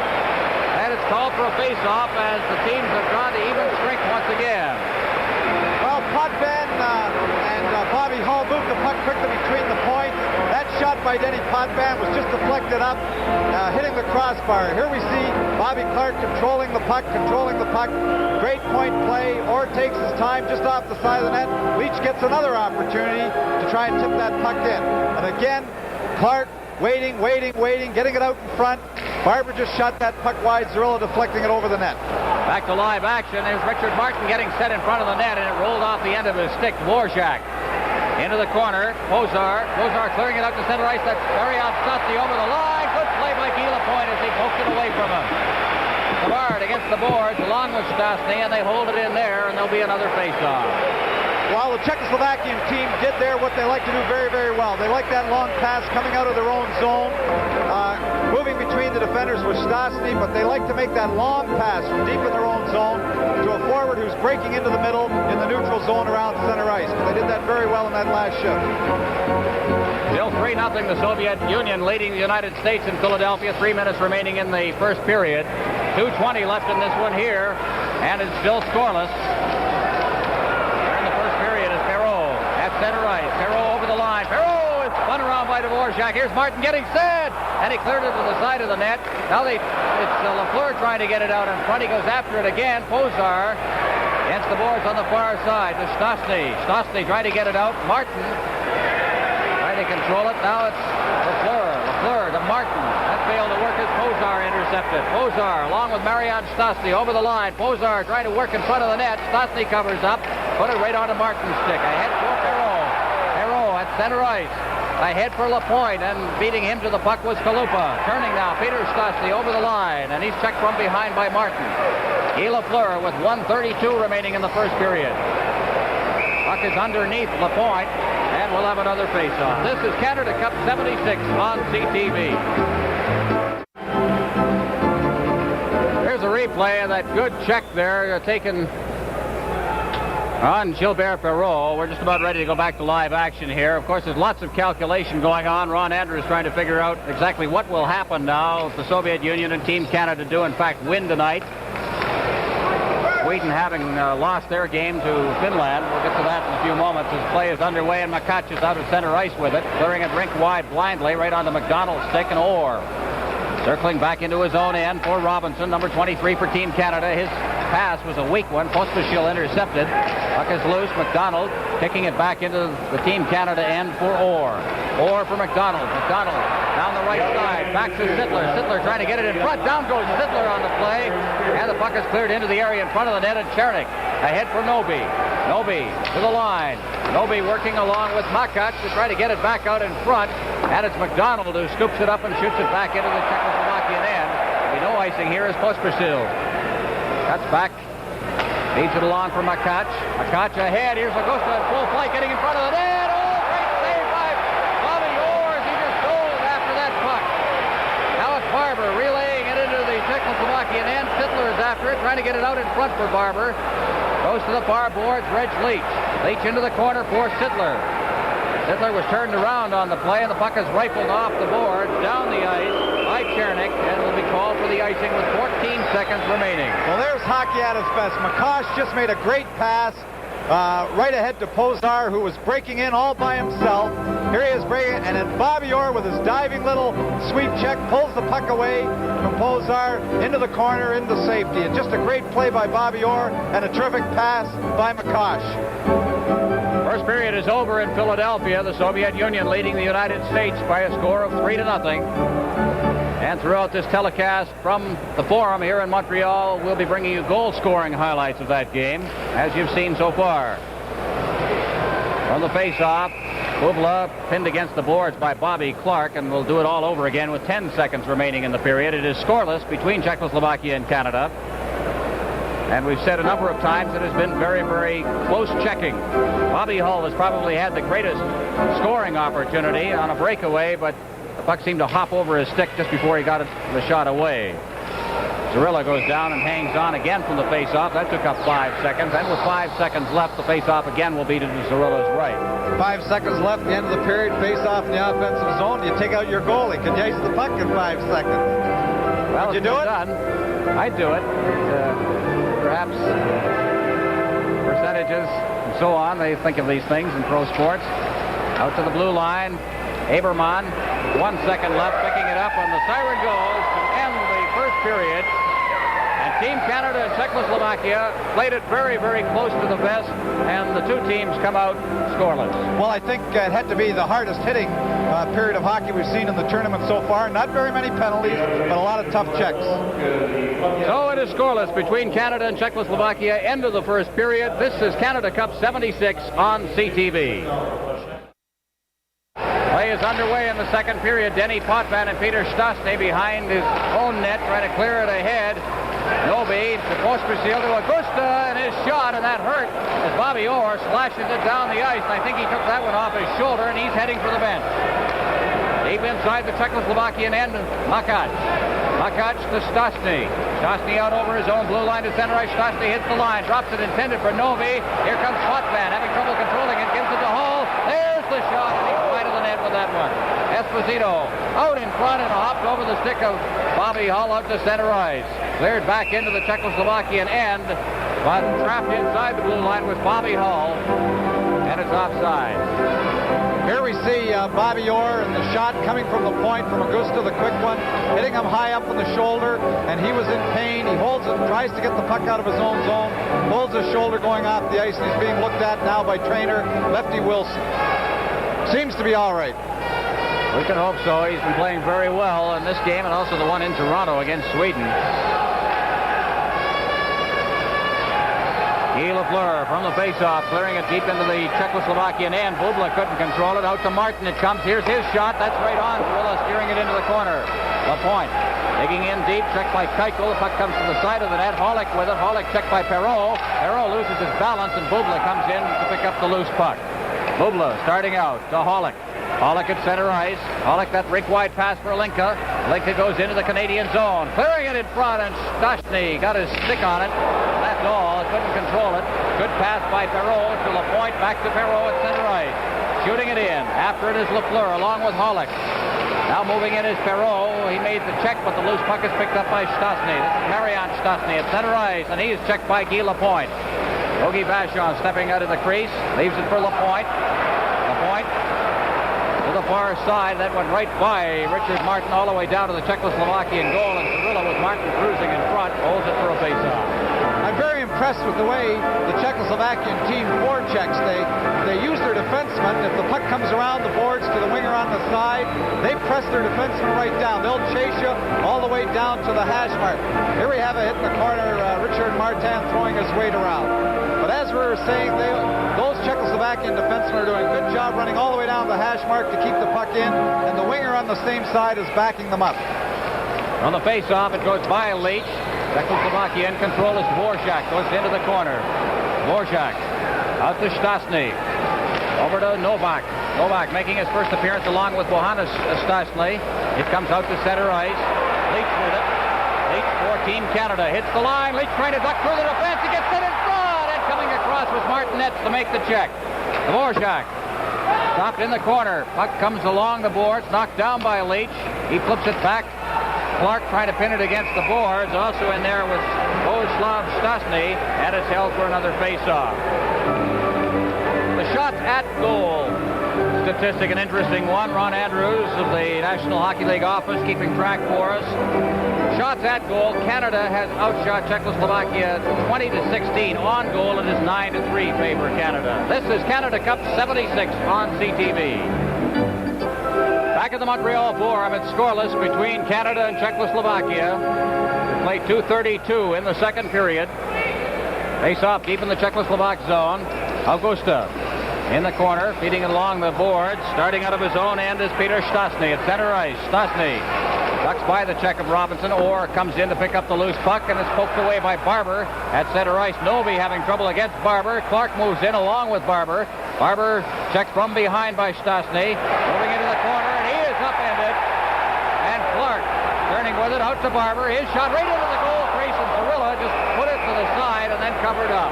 A: And it's called for a face-off as the teams have gone to even strength once again.
B: Well, Potvin and Bobby Hull moved the puck quickly between the points. That shot by Denny Potvin was just deflected up, hitting the crossbar. Here we see Bobby Clark controlling the puck. Great point play. Orr takes his time just off the side of the net. Leach gets another opportunity to try and tip that puck in. And again, Clark waiting, getting it out in front. Barber just shot that puck wide. Zorilla deflecting it over the net.
A: Back to live action. There's Richard Martin getting set in front of the net, and it rolled off the end of his stick. Dvorak into the corner. Pozar clearing it out to center ice. That's Marian Stotzi over the line. Good play by Guy Lapointe as he poked it away from him. Savard against the boards along with Stotzi, and they hold it in there, and there'll be another face-off.
B: Well, the Czechoslovakian team did there what they like to do very, very well. They like that long pass coming out of their own zone, moving between the defenders with Stastny, but they like to make that long pass from deep in their own zone to a forward who's breaking into the middle in the neutral zone around center ice. But they did that very well in that last shift.
A: Still 3-0, the Soviet Union leading the United States in Philadelphia. 3 minutes remaining in the first period. 2:20 left in this one here, and it's still scoreless. Center ice. Perreault over the line. Perreault is spun around by Dvorak. Here's Martin getting set, and he cleared it to the side of the net. Now it's Lafleur trying to get it out in front. He goes after it again. Pozar against the boards on the far side to Stastny. Stastny trying to get it out. Martin trying to control it. Now it's Lafleur to Martin. That failed to work as Pozar intercepted. Pozar along with Marian Stastny over the line. Pozar trying to work in front of the net. Stastny covers up. Put it right onto Martin's stick. Ahead for Perreault. Perreault at center ice. Ahead for Lapointe, and beating him to the puck was Kalupa. Turning now, Peter Stastny over the line, and he's checked from behind by Martin. Guy Lafleur with 1:32 remaining in the first period. Puck is underneath Lapointe, and we'll have another face-off. This is Canada Cup 76 on CTV. Here's a replay of that good check there taken on Gilbert Perreault. We're just about ready to go back to live action here. Of course, there's lots of calculation going on. Ron Andrews trying to figure out exactly what will happen now if the Soviet Union and Team Canada do in fact win tonight. Sweden having lost their game to Finland. We'll get to that in a few moments as play is underway, and Makac is out at center ice with it. Clearing it rink wide blindly right onto McDonald's stick, and Orr circling back into his own end for Robinson, number 23 for Team Canada. His pass was a weak one. Pospisil intercepted. Puck is loose. McDonald kicking it back into the Team Canada end for Orr. Orr for McDonald. McDonald down the right side. Back to Sittler. Sittler trying to get it in front. Down goes Sittler on the play. And the puck is cleared into the area in front of the net, and Chernik ahead for Noby. Noby to the line. Noby working along with Makac to try to get it back out in front. And it's McDonald who scoops it up and shoots it back into the Czechoslovakian end. There'll be no icing here as Pospisil. Cuts back. Feeds it along for Makac. Makac ahead. Here's Augusta in full flight getting in front of the net. Oh, great save by Bobby Orr as he just dove after that puck. Now it's Barber relaying it into the Czechoslovakian end. Sittler is after it, trying to get it out in front for Barber. Goes to the far boards. Reg Leach. Leach into the corner for Sittler. Sittler was turned around on the play, and the puck is rifled off the board, down the ice by Chernik, and will be called racing with 14 seconds remaining.
B: Well, there's hockey at its best. McCosh just made a great pass right ahead to Pozar, who was breaking in all by himself. Here he is breaking, and then Bobby Orr with his diving little sweep check pulls the puck away from Pozar into the corner, into safety. And just a great play by Bobby Orr and a terrific pass by McCosh.
A: First period is over in Philadelphia. The Soviet Union leading the United States by a score of 3-0. And throughout this telecast from the Forum here in Montreal, we'll be bringing you goal-scoring highlights of that game, as you've seen so far. From the face-off, Bubla pinned against the boards by Bobby Clark, and we'll do it all over again with 10 seconds remaining in the period. It is scoreless between Czechoslovakia and Canada. And we've said a number of times it has been very, very close checking. Bobby Hull has probably had the greatest scoring opportunity on a breakaway, but the puck seemed to hop over his stick just before he got the shot away. Zarilla goes down and hangs on again from the face-off. That took up 5 seconds. And with 5 seconds left, the face-off again will be to Zarilla's right.
B: 5 seconds left, the end of the period, face-off in the offensive zone. You take out your goalie. Could you ice the puck in 5 seconds?
A: Well,
B: Would you do it?
A: Done. I'd do it. Perhaps percentages and so on. They think of these things in pro sports. Out to the blue line. Aberman, 1 second left, picking it up, and the siren goes to end the first period. And Team Canada and Czechoslovakia played it very, very close to the vest, and the two teams come out scoreless.
B: Well, I think it had to be the hardest hitting period of hockey we've seen in the tournament so far. Not very many penalties, but a lot of tough checks.
A: So it is scoreless between Canada and Czechoslovakia. End of the first period. This is Canada Cup 76 on CTV. Play is underway in the second period. Denny Potvin and Peter Stastny behind his own net, trying to clear it ahead. Noby supposed to seal to Augusta, and his shot, and that hurt as Bobby Orr slashes it down the ice. And I think he took that one off his shoulder, and he's heading for the bench. Deep inside the Czechoslovakian end, Makac. Makac to Stastny. Stastny out over his own blue line to center ice. Stastny hits the line, drops it intended for Noby. Here comes Potvin, having trouble controlling it, gives it to Hull. There's the shot, and he's wide of the net with that one. Esposito out in front and hopped over the stick of Bobby Hull out to center ice. Cleared back into the Czechoslovakian end, but trapped inside the blue line with Bobby Hull, and it's offside.
B: Here we see Bobby Orr and the shot coming from the point from Augusta, the quick one, hitting him high up on the shoulder, and he was in pain. He holds it, tries to get the puck out of his own zone, holds his shoulder going off the ice, and he's being looked at now by trainer Lefty Wilson. Seems to be all right.
A: We can hope so. He's been playing very well in this game and also the one in Toronto against Sweden. Guy Lafleur from the face-off, clearing it deep into the Czechoslovakian end. Bubla couldn't control it. Out to Martin it comes. Here's his shot. That's right on. Zarilla steering it into the corner. Lapointe digging in deep. Checked by Keuchel. The puck comes to the side of the net. Holick with it. Holick checked by Perreault. Perreault loses his balance, and Bubla comes in to pick up the loose puck. Bubla starting out to Holick. Holick at center ice. Holick, that rink-wide pass for Linka. Linka goes into the Canadian zone. Clearing it in front, and Stastny got his stick on it. That's all. Couldn't control it. Good pass by Perreault to Lapointe. Back to Perreault at center ice. Shooting it in. After it is Lafleur along with Holick. Now moving in is Perreault. He made the check, but the loose puck is picked up by Stastny. This is Marian Stastny at center ice, and he is checked by Guy Lapointe. Yogi Vachon stepping out of the crease. Leaves it for Lapointe. Lapointe to the far side. That went right by Richard Martin all the way down to the Czechoslovakian goal, and Zarilla with Martin cruising in front holds it for a face-off.
B: I'm very impressed with the way the Czechoslovakian team forechecks. They use their defensemen. If the puck comes around the boards to the winger on the side, they press their defensemen right down. They'll chase you all the way down to the hash mark. Here we have a hit in the corner. Richard Martin throwing his weight around. But as we were saying, those Czechoslovakian defensemen are doing a good job running all the way down the hash mark to keep the puck in, and the winger on the same side is backing them up.
A: On the face-off, it goes by Leach. Czechoslovakia in control as Dvorak goes into the corner. Dvorak out to Stastny. Over to Novak. Novak making his first appearance along with Johannes Stastny. It comes out to center ice. Leach with it. Leach for Team Canada. Hits the line. Leach trying to duck through the defense. He gets it in front. And coming across was Martinez to make the check. Dvorak stopped in the corner. Puck comes along the boards. Knocked down by Leach. He flips it back. Clark trying to pin it against the boards. Also in there was Bohuslav Stasny, and it's held for another face-off. The shots at goal statistic, an interesting one. Ron Andrews of the National Hockey League office keeping track for us. Shots at goal, Canada has outshot Czechoslovakia 20-16. On goal, it is 9-3 favor Canada. This is Canada Cup 76 on CTV. Back at the Montreal Forum, it's scoreless between Canada and Czechoslovakia. We played 2:32 in the second period. Face off deep in the Czechoslovak zone. Augusta in the corner, feeding it along the boards. Starting out of his own end is Peter Stasny at center ice. Stasny ducks by the check of Robinson. Orr comes in to pick up the loose puck, and it's poked away by Barber at center ice. Novi having trouble against Barber. Clark moves in along with Barber. Barber checked from behind by Stasny. Moving into the corner, and he is upended. And Clark turning with it out to Barber. His shot right into the goal crease, and Cirilla just put it to the side and then covered up.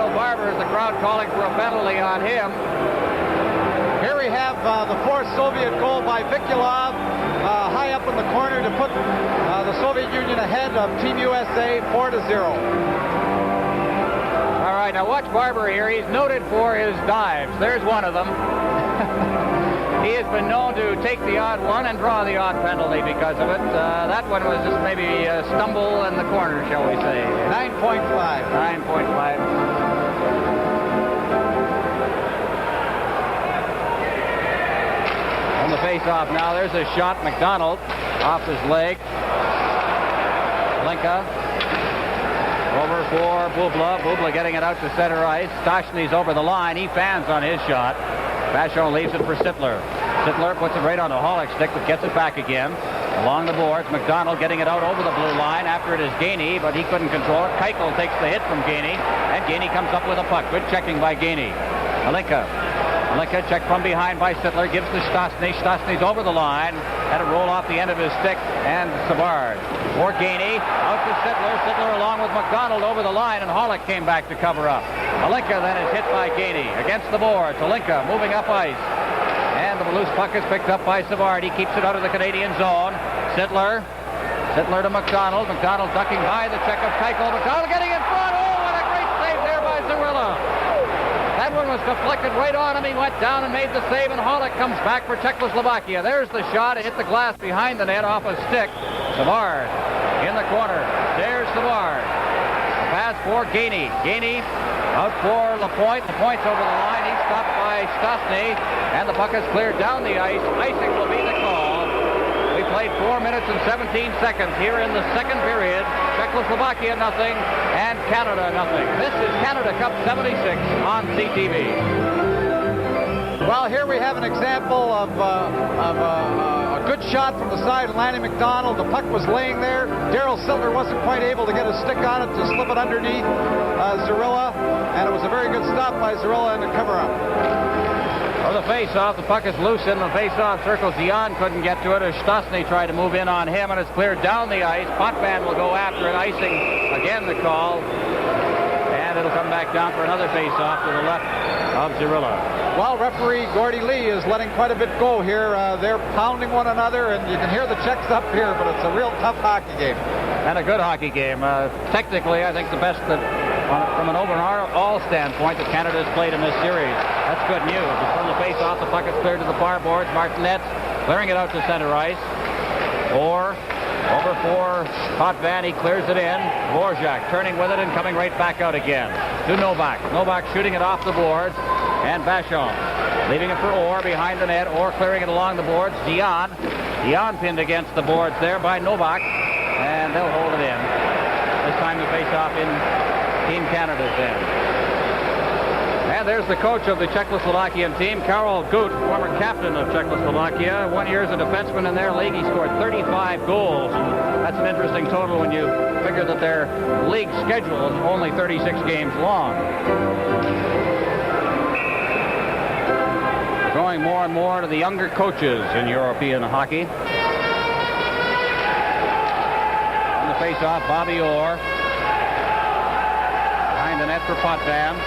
A: Barber, the crowd calling for a penalty on him.
B: Here we have the fourth Soviet goal by Vikulov, high up in the corner to put the Soviet Union ahead of Team USA 4-0.
A: All right, now watch Barber here. He's noted for his dives. There's one of them. He has been known to take the odd one and draw the odd penalty because of it. That one was just maybe a stumble in the corner, shall we say.
B: 9.5.
A: 9.5. On the face-off now, there's a shot. McDonald off his leg. Linka over for Bubla. Bubla getting it out to center ice. Stashny's over the line. He fans on his shot. Vachon leaves it for Sittler. Sittler puts it right on the Hollick stick, but gets it back again. Along the boards, McDonald getting it out over the blue line. After it is Gainey, but he couldn't control it. Keuchel takes the hit from Gainey, and Gainey comes up with a puck. Good checking by Gainey. Malinka checked from behind by Sittler, gives to Stastny. Stastny's over the line. Had it roll off the end of his stick, and Savard. For Gainey, out to Sittler. Sittler along with McDonald over the line, and Hollick came back to cover up. Malinka then is hit by Gainey. Against the boards, Malinka moving up ice. And the loose puck is picked up by Savard. He keeps it out of the Canadian zone. Sittler to McDonald. McDonald ducking by the check of Keuchel. McDonald getting in front. Oh, what a great save there by Cirilla. That one was deflected right on him. He went down and made the save, and Hollick comes back for Czechoslovakia. There's the shot. It hit the glass behind the net off a stick. Savard in the corner. There's Savard. A pass for Gainey. Gainey out for Lapointe. Lapointe's over the line. He's stopped by Stastny, and the puck is cleared down the ice. Icing will be the call. We played 4 minutes and 17 seconds here in the second period. Czechoslovakia nothing, and Canada nothing. This is Canada Cup 76 on CTV.
B: Well, here we have an example of a good shot from the side of Lanny McDonald. The puck was laying there. Daryl Sittler wasn't quite able to get a stick on it to slip it underneath Cirilla, and it was a very good stop by Cirilla and a cover-up.
A: For the face-off, the puck is loose in the face-off circle. Zion couldn't get to it as Stastny tried to move in on him, and it's cleared down the ice. Potvin will go after it. Icing again the call. And it'll come back down for another face-off to the left of Cirilla.
B: Well, referee Gordy Lee is letting quite a bit go here. They're pounding one another, and you can hear the checks up here, but it's a real tough hockey game.
A: And a good hockey game. Technically, I think the best that, from an overall standpoint, that Canada has played in this series. That's good news. From the face-off, the puck is cleared to the far boards. Martinez clearing it out to center ice. Or over for Potvin. He clears it in. Dvorak turning with it and coming right back out again to Novak. Novak shooting it off the boards. And Vachon leaving it for Orr behind the net. Orr clearing it along the boards. Dion pinned against the boards there by Novak. And they'll hold it in. This time the face-off in Team Canada's end. And there's the coach of the Czechoslovakian team, Karol Gut, former captain of Czechoslovakia. 1 year as a defenseman in their league. He scored 35 goals. And that's an interesting total when you figure that their league schedule is only 36 games long. Going more and more to the younger coaches in European hockey. On the face-off, Bobby Orr. Behind the net for Potvin.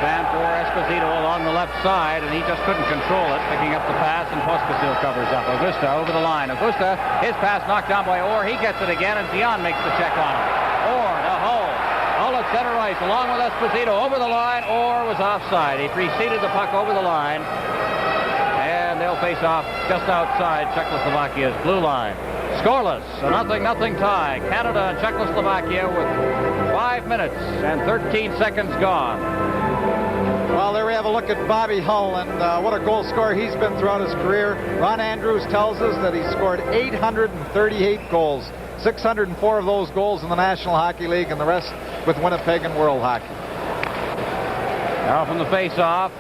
A: And for Esposito along the left side, and he just couldn't control it, picking up the pass, and Pospisil covers up. Augusta over the line. Augusta, his pass knocked down by Orr. He gets it again, and Dion makes the check on him. Orr to Hull. Hull at center ice, along with Esposito over the line. Orr was offside. He preceded the puck over the line, and they'll face off just outside Czechoslovakia's blue line. Scoreless, a 0-0 tie. Canada and Czechoslovakia with 5 minutes and 13 seconds gone.
B: Well, there we have a look at Bobby Hull, and what a goal scorer he's been throughout his career. Ron Andrews tells us that he scored 838 goals, 604 of those goals in the National Hockey League, and the rest with Winnipeg and World Hockey.
A: Now from the face-off,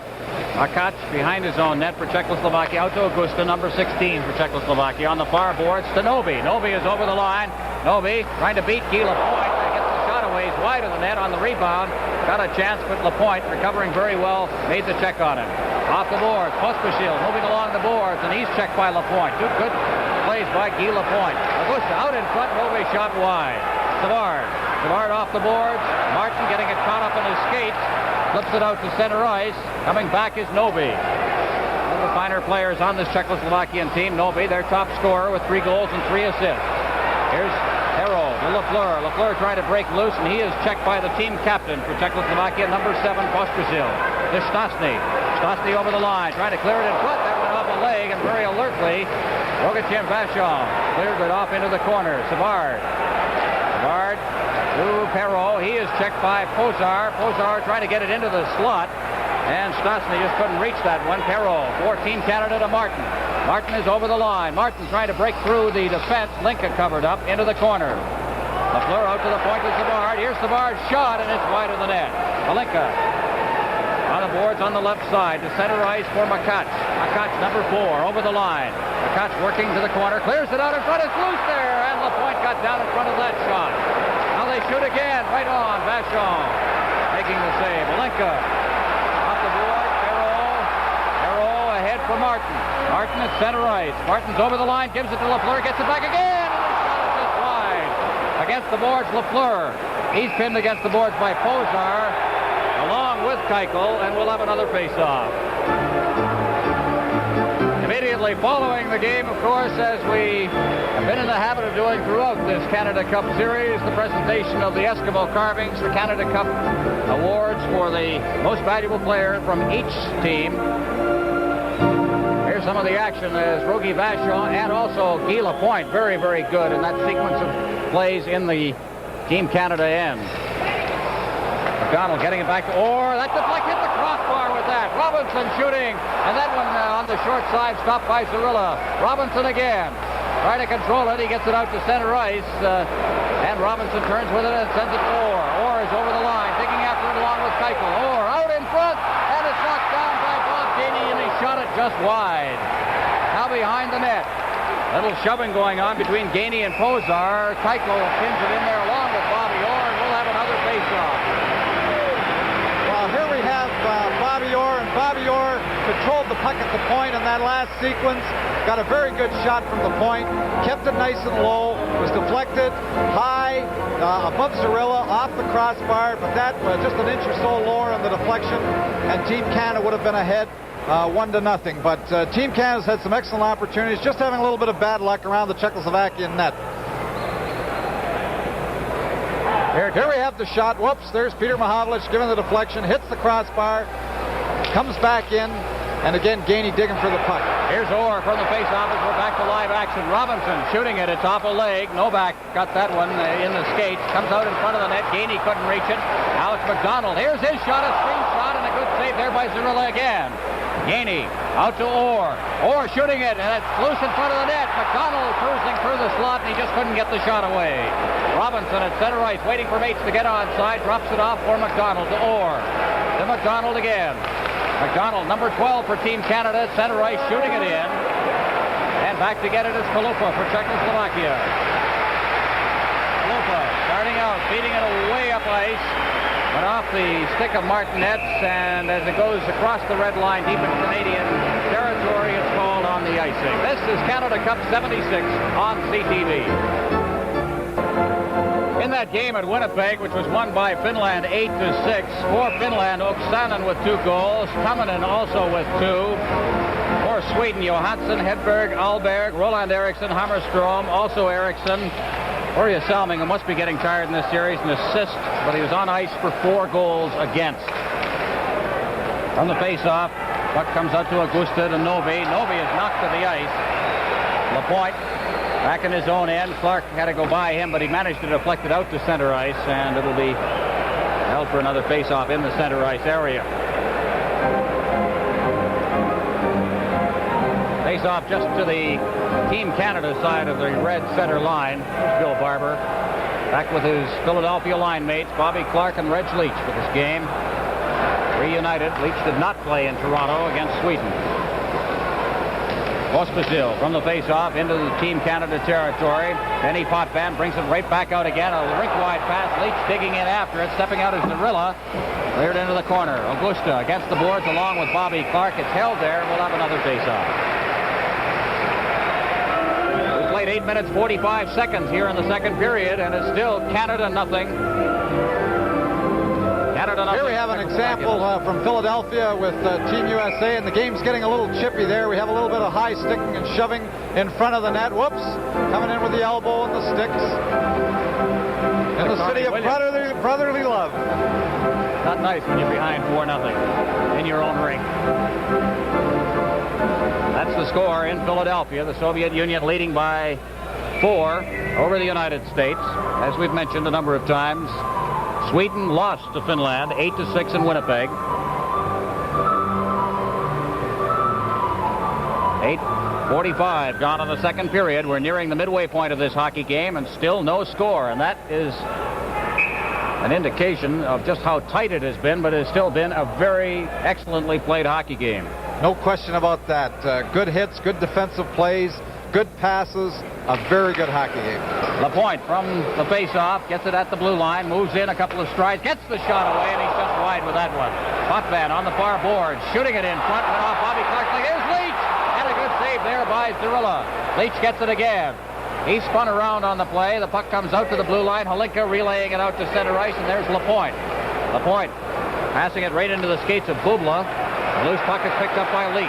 A: Makac behind his own net for Czechoslovakia. Out to Augusta, number 16 for Czechoslovakia. On the far boards to Noby. Noby is over the line. Noby trying to beat Guy Lapointe. Gets the shot away. He's wide of the net on the rebound. Got a chance, but Lapointe, recovering very well, made the check on him. Off the boards, Pospisil moving along the boards, and he's checked by Lapointe. Two good plays by Guy Lapointe. Augusta out in front. Noby shot wide. Savard. Savard off the boards. Martin getting it caught up in his skates. Flips it out to center ice. Coming back is Noby. One of the finer players on this Czechoslovakian team. Noby, their top scorer with 3 goals and 3 assists. Here's Perrault to Lafleur. Lafleur trying to break loose, and he is checked by the team captain for Czechoslovakia, number 7, Pospisil. To Stastny. Stastny over the line, trying to clear it in front. That went off a leg, and very alertly, Rogatchin Vachon cleared it off into the corner. Savard. Savard to Perrault. He is checked by Pozar. Pozar trying to get it into the slot, and Stastny just couldn't reach that one. Perrault for Team Canada to Martin. Martin is over the line. Martin trying to break through the defense. Linka covered up into the corner. Lafleur out to the point with Savard. Here's Savard's shot, and it's wide of the net. Linka on the boards on the left side to center ice for Makac. Makac, number 4, over the line. Makac working to the corner. Clears it out in front. It's loose there, and Lapointe got down in front of that shot. Now they shoot again. Right on. Vachon making the save. Malenka off the board. Perrault ahead for Martin. Martin at center ice. Martin's over the line. Gives it to Lafleur. Gets it back again. And the shot is just wide. Against the boards, Lafleur. He's pinned against the boards by Pozar, along with Keuchel, and we'll have another face-off. Immediately following the game, of course, as we have been in the habit of doing throughout this Canada Cup series, the presentation of the Eskimo carvings, the Canada Cup awards for the most valuable player from each team. Here's some of the action as Rogie Vachon and also Guy Lapointe, very, very good in that sequence of plays in the Team Canada end. McDonald getting it back to Orr. That deflect hit the crossbar with that. Robinson shooting, and that one on the short side stopped by Cirilla. Robinson again trying to control it. He gets it out to center ice, and Robinson turns with it and sends it to Orr. Orr is over the line, digging after it along with Keuchel. Orr out in front, and it's knocked down by Bob Gainey, and he shot it just wide. Now behind the net. Little shoving going on between Gainey and Pozar. Keuchel pins it in there along with Bobby Orr, and we'll have another face-off.
B: Here we have Bobby Orr, and Bobby Orr controlled the puck at the point in that last sequence. Got a very good shot from the point, kept it nice and low, was deflected high above Cirilla, off the crossbar, but that was just an inch or so lower on the deflection, and Team Canada would have been ahead 1-0. But Team Canada's had some excellent opportunities, just having a little bit of bad luck around the Czechoslovakian net. Here we have the shot. Whoops, there's Peter Mahavlich giving the deflection, hits the crossbar, comes back in, and again, Gainey digging for the puck.
A: Here's Orr from the face-off as we're back to live action. Robinson shooting it. It's off a leg. Novak got that one in the skates. Comes out in front of the net. Gainey couldn't reach it. Now it's McDonald. Here's his shot, a screen shot, and a good save there by Cirilla again. Gainey out to Orr. Orr shooting it, and it's loose in front of the net. McDonald cruising through the slot, and he just couldn't get the shot away. Robinson at center ice, waiting for mates to get onside. Drops it off for McDonald to Orr. To McDonald again. McDonald, number 12 for Team Canada, at center ice, shooting it in. And back to get it is Kalupa for Czechoslovakia. Kalupa starting out, beating it away up ice. Went off the stick of Martinez, and as it goes across the red line deep in Canadian territory, it's called on the icing. This is Canada Cup 76 on CTV. In that game at Winnipeg, which was won by Finland 8-6, for Finland, Oksanen with 2 goals, Tamanen also with 2. For Sweden, Johansson, Hedberg, Alberg, Roland Eriksson, Hammerstrom, also Eriksson. Börje Salming, who must be getting tired in this series, an assist, but he was on ice for 4 goals against. From the face-off, puck comes out to Augusta to Novi. Novi is knocked to the ice. Lapointe back in his own end. Clark had to go by him, but he managed to deflect it out to center ice, and it'll be held for another face-off in the center ice area. Face-off just to the Team Canada side of the red center line. Bill Barber back with his Philadelphia line mates, Bobby Clark and Reg Leach, for this game. Reunited. Leach did not play in Toronto against Sweden. Pospisil from the face-off into the Team Canada territory. Benny Potvin brings it right back out again. A rink-wide pass. Leach digging in after it. Stepping out is Zarilla. Cleared into the corner. Augusta against the boards along with Bobby Clark. It's held there. We'll have another face-off. We played 8 minutes 45 seconds here in the second period, and it's still Canada nothing.
B: Here we have an example from Philadelphia with Team USA, and the game's getting a little chippy there. We have a little bit of high sticking and shoving in front of the net. Whoops. Coming in with the elbow and the sticks. In the city of brotherly love.
A: Not nice when you're behind 4-0 in your own ring. That's the score in Philadelphia. The Soviet Union leading by 4 over the United States. As we've mentioned a number of times, Sweden lost to Finland 8-6 in Winnipeg. 8:45 gone in the second period. We're nearing the midway point of this hockey game, and still no score. And that is an indication of just how tight it has been, but it has still been a very excellently played hockey game.
B: No question about that. Good hits, good defensive plays, good passes, a very good hockey game.
A: Lapointe from the face-off, gets it at the blue line, moves in a couple of strides, gets the shot away, and he's just wide with that one. Potvin on the far board, shooting it in front, went off Bobby Clark's leg. Here's Leach! And a good save there by Zarilla. Leach gets it again. He spun around on the play. The puck comes out to the blue line. Holinka relaying it out to center ice, and there's Lapointe. Lapointe passing it right into the skates of Bubla. The loose puck is picked up by Leach.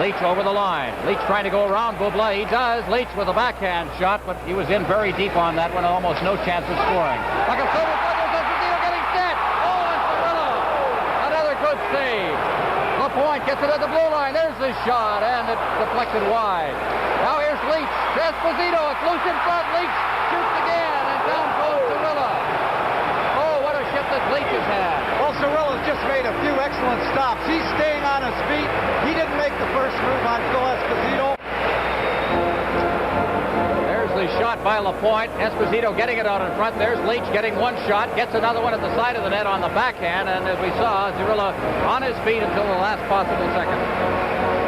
A: Leach over the line. Leach trying to go around Bubla. He does. Leach with a backhand shot, but he was in very deep on that one. Almost no chance of scoring. Like a silver getting set. Oh, and Zarilla. Another good save. Lapointe gets it at the blue line. There's the shot, and it's deflected wide. Now here's Leach. Esposito. It's loose in front. Leach shoots again, and down goes Zarilla. Oh, what a shift that Leach has had.
B: Well, Zarilla's just made a few excellent stops. He's staying on his feet. He didn't make the first move on Phil Esposito.
A: There's the shot by Lapointe. Esposito getting it out in front. There's Leach getting one shot. Gets another one at the side of the net on the backhand. And as we saw, Zarilla on his feet until the last possible second.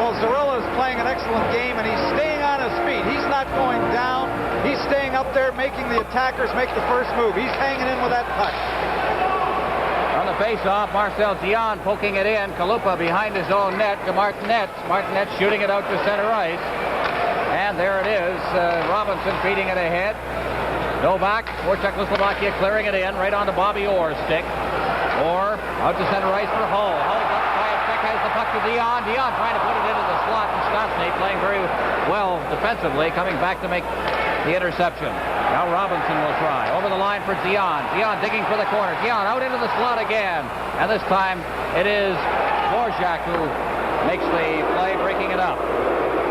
B: Well, Zarilla is playing an excellent game, and he's staying on his feet. He's not going down. He's staying up there, making the attackers make the first move. He's hanging in with that puck.
A: On the face-off, Marcel Dion poking it in. Kalupa behind his own net to Martinez. Martinez shooting it out to center ice. And there it is. Robinson feeding it ahead. Novak for Czechoslovakia clearing it in right onto Bobby Orr's stick. Orr out to center ice for Hull. Hull's up by a check, has the puck to Dion. Dion trying to put it into the slot, and Stastny playing very well defensively, coming back to make the interception. Now Robinson will try. Over the line for Dion. Dion digging for the corner. Dion out into the slot again. And this time it is Dvorak who makes the play, breaking it up.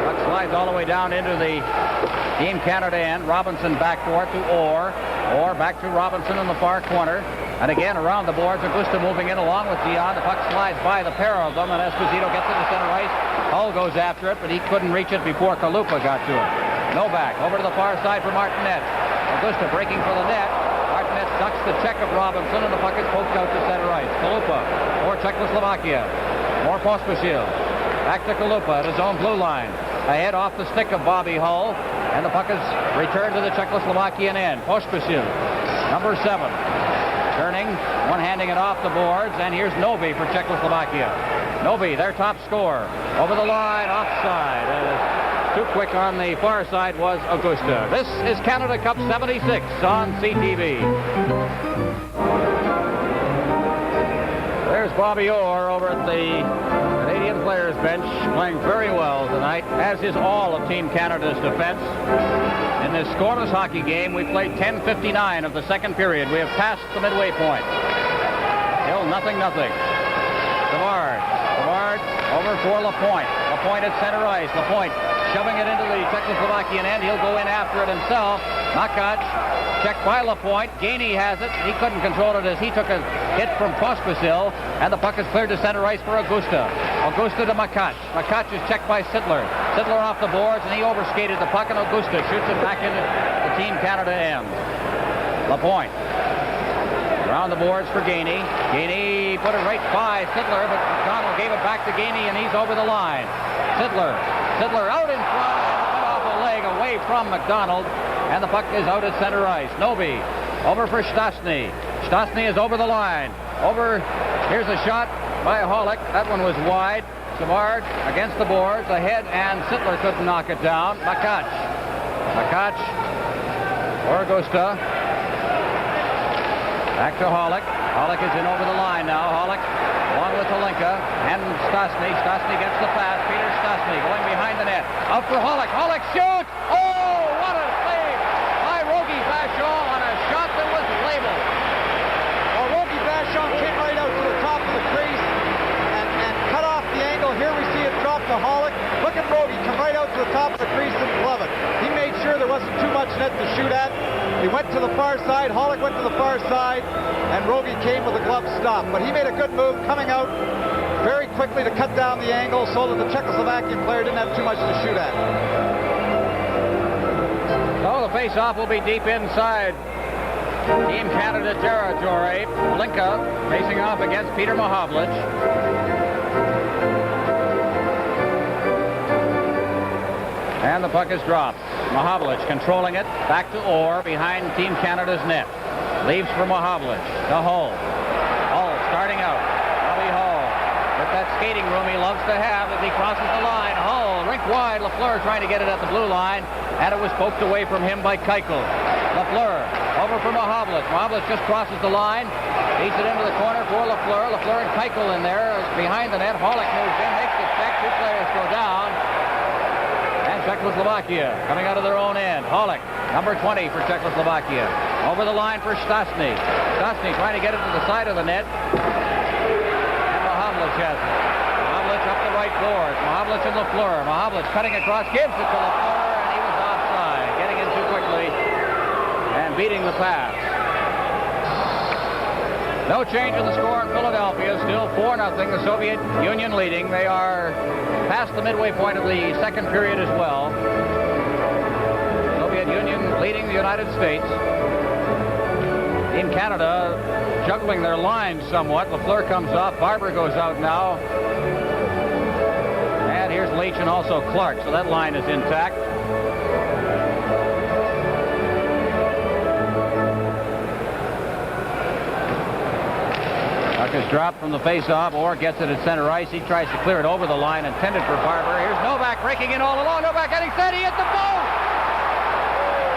A: Puck slides all the way down into the Team Canada end. Robinson back for it to Orr. Orr back to Robinson in the far corner. And again around the boards. Augusta moving in along with Dion. The puck slides by the pair of them, and Esposito gets it to center ice. Hull goes after it, but he couldn't reach it before Kalupa got to it. Novak over to the far side for Martinez. Augusta breaking for the net. Martinez ducks the check of Robinson, and the puck is poked out to center ice. Kalupa for Czechoslovakia. More Pospisil. Back to Kalupa at his own blue line. Ahead off the stick of Bobby Hull, and the puck is returned to the Czechoslovakian end. Pospisil, number 7. Turning, one-handing it off the boards, and here's Novi for Czechoslovakia. Novi, their top scorer. Over the line, offside. Too quick on the far side was Augusta. This is Canada Cup 76 on CTV. There's Bobby Orr over at the Canadian players bench, playing very well tonight, as is all of Team Canada's defense. In this scoreless hockey game, we played 10:59 of the second period. We have passed the midway point. Still 0-0. Savard over for Lapointe. Lapointe at center ice. Lapointe shoving it into the Czechoslovakian end. He'll go in after it himself. Makac checked by Lapointe. Gainey has it. He couldn't control it as he took a hit from Pospisil, and the puck is cleared to center ice for Augusta. Augusta to Makac. Makac is checked by Sittler. Sittler off the boards, and he overskated the puck, and Augusta shoots it back into the Team Canada end. Lapointe around the boards for Gainey. Gainey put it right by Sittler, but McDonald gave it back to Gainey, and he's over the line. Sittler out in front, put off a leg away from McDonald, and the puck is out at center ice. Noby over for Stastny. Stastny is over the line. Here's a shot by Holick. That one was wide. Savard against the boards, ahead, and Sittler couldn't knock it down. Makac or Augusta. Back to Holick. Holick is in over the line now. Holick along with Holinka and Stastny. Stastny gets the pass. Peter Stastny going behind the net. Out for Holick. Holick shoots! Oh, what a save by Rogie Vachon on a shot that was labeled.
B: Well, Rogie Vachon came right out to the top of the crease and cut off the angle. Here we see it drop to Holick. Look at Rogie come right out to the top of the crease and glove it. He made sure there wasn't too much net to shoot at. He went to the far side. Holick went to the far side, and Rogie came with a glove stop. But he made a good move coming out very quickly to cut down the angle so that the Czechoslovakian player didn't have too much to shoot at.
A: So the face-off will be deep inside Team Canada territory. Linka facing off against Peter Mahovlich. And the puck is dropped. Mahovlich controlling it. Back to Orr behind Team Canada's net. Leaves for Mahovlich. To Hull. Hull starting out. Bobby Hull with that skating room he loves to have as he crosses the line. Hull, rink wide. Lafleur trying to get it at the blue line, and it was poked away from him by Keuchel. Lafleur over for Mahovlich. Mahovlich just crosses the line. Feeds it into the corner for Lafleur. Lafleur and Keuchel in there behind the net. Holick moves in, makes the check. Two players go down. Czechoslovakia coming out of their own end. Holick, number 20 for Czechoslovakia. Over the line for Stastny. Stastny trying to get it to the side of the net. And Mahovlich has it. Mahovlich up the right boards. Mahovlich and Lafleur. Mahovlich cutting across, gives it to Lafleur, and he was offside. Getting in too quickly and beating the pass. No change in the score in Philadelphia. Still 4-0. The Soviet Union leading. They are past the midway point of the second period as well. Soviet Union leading the United States. In Canada, juggling their lines somewhat. Lafleur comes off. Barber goes out now. And here's Leach and also Clark. So that line is intact. Puck is dropped from the face-off. Orr gets it at center ice. He tries to clear it over the line, intended for Barber. Here's Novak breaking in all along. Novak getting set. He hit the post.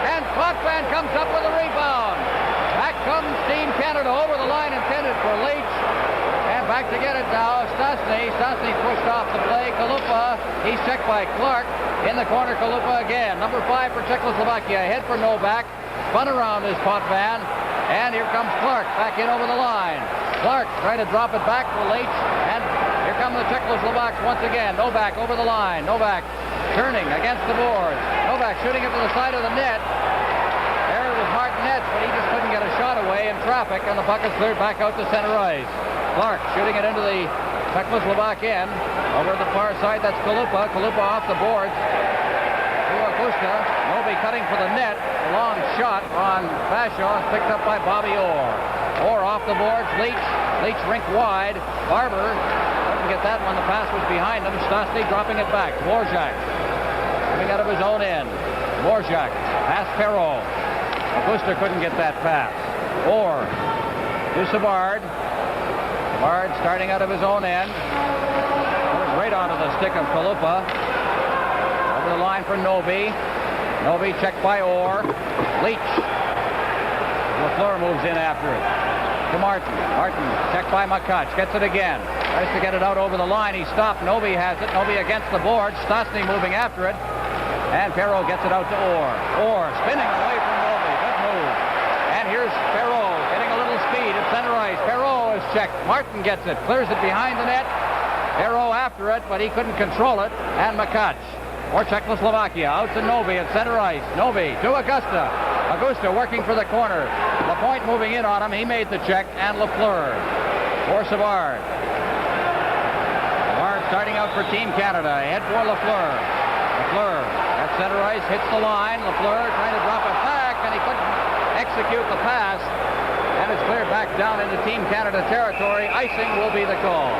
A: And Potvin comes up with a rebound. Back comes Team Canada over the line, intended for Leach. And back to get it now. Stastny. Stastny pushed off the play. Kalupa. He's checked by Clark. In the corner, Kalupa again. Number 5 for Czechoslovakia. Head for Novak. Spun around is Potvin. And here comes Clark back in over the line. Clark trying to drop it back for Leach. And here come the Czechoslovaks once again. Novak over the line. Novak turning against the boards. Novak shooting it to the side of the net. There was Martinez, but he just couldn't get a shot away in traffic, and the puck is cleared back out to center ice. Clark shooting it into the Czechoslovak end. Over the far side, that's Kalupa. Kalupa off the boards. To Augusta. Noby cutting for the net. A long shot on Vachon, picked up by Bobby Orr. Orr off the boards. Leach rink wide. Barber couldn't get that one. The pass was behind him. Stastny dropping it back. Dvorak coming out of his own end. Dvorak past Perrault. Augusta couldn't get that pass. Orr to Savard. Savard starting out of his own end. Right onto the stick of Kalupa. Over the line for Novi. Novi checked by Orr. Leach. LaFleur moves in after it. To Martin. Martin checked by McCutch. Gets it again. Tries to get it out over the line. He stopped. Novi has it. Novi against the board. Stastny moving after it. And Perreault gets it out to Orr. Orr spinning away from Novi. Good move. And here's Perreault getting a little speed at center ice. Perreault is checked. Martin gets it. Clears it behind the net. Perreault after it, but he couldn't control it. And McCutch. For Czechoslovakia. Out to Novi at center ice. Novi to Augusta. Augusta working for the corner. Lapointe moving in on him. He made the check. And Lafleur for Savard. Savard starting out for Team Canada. Head for Lafleur. Lafleur at center ice hits the line. Lafleur trying to drop it back, and he couldn't execute the pass. And it's cleared back down into Team Canada territory. Icing will be the call.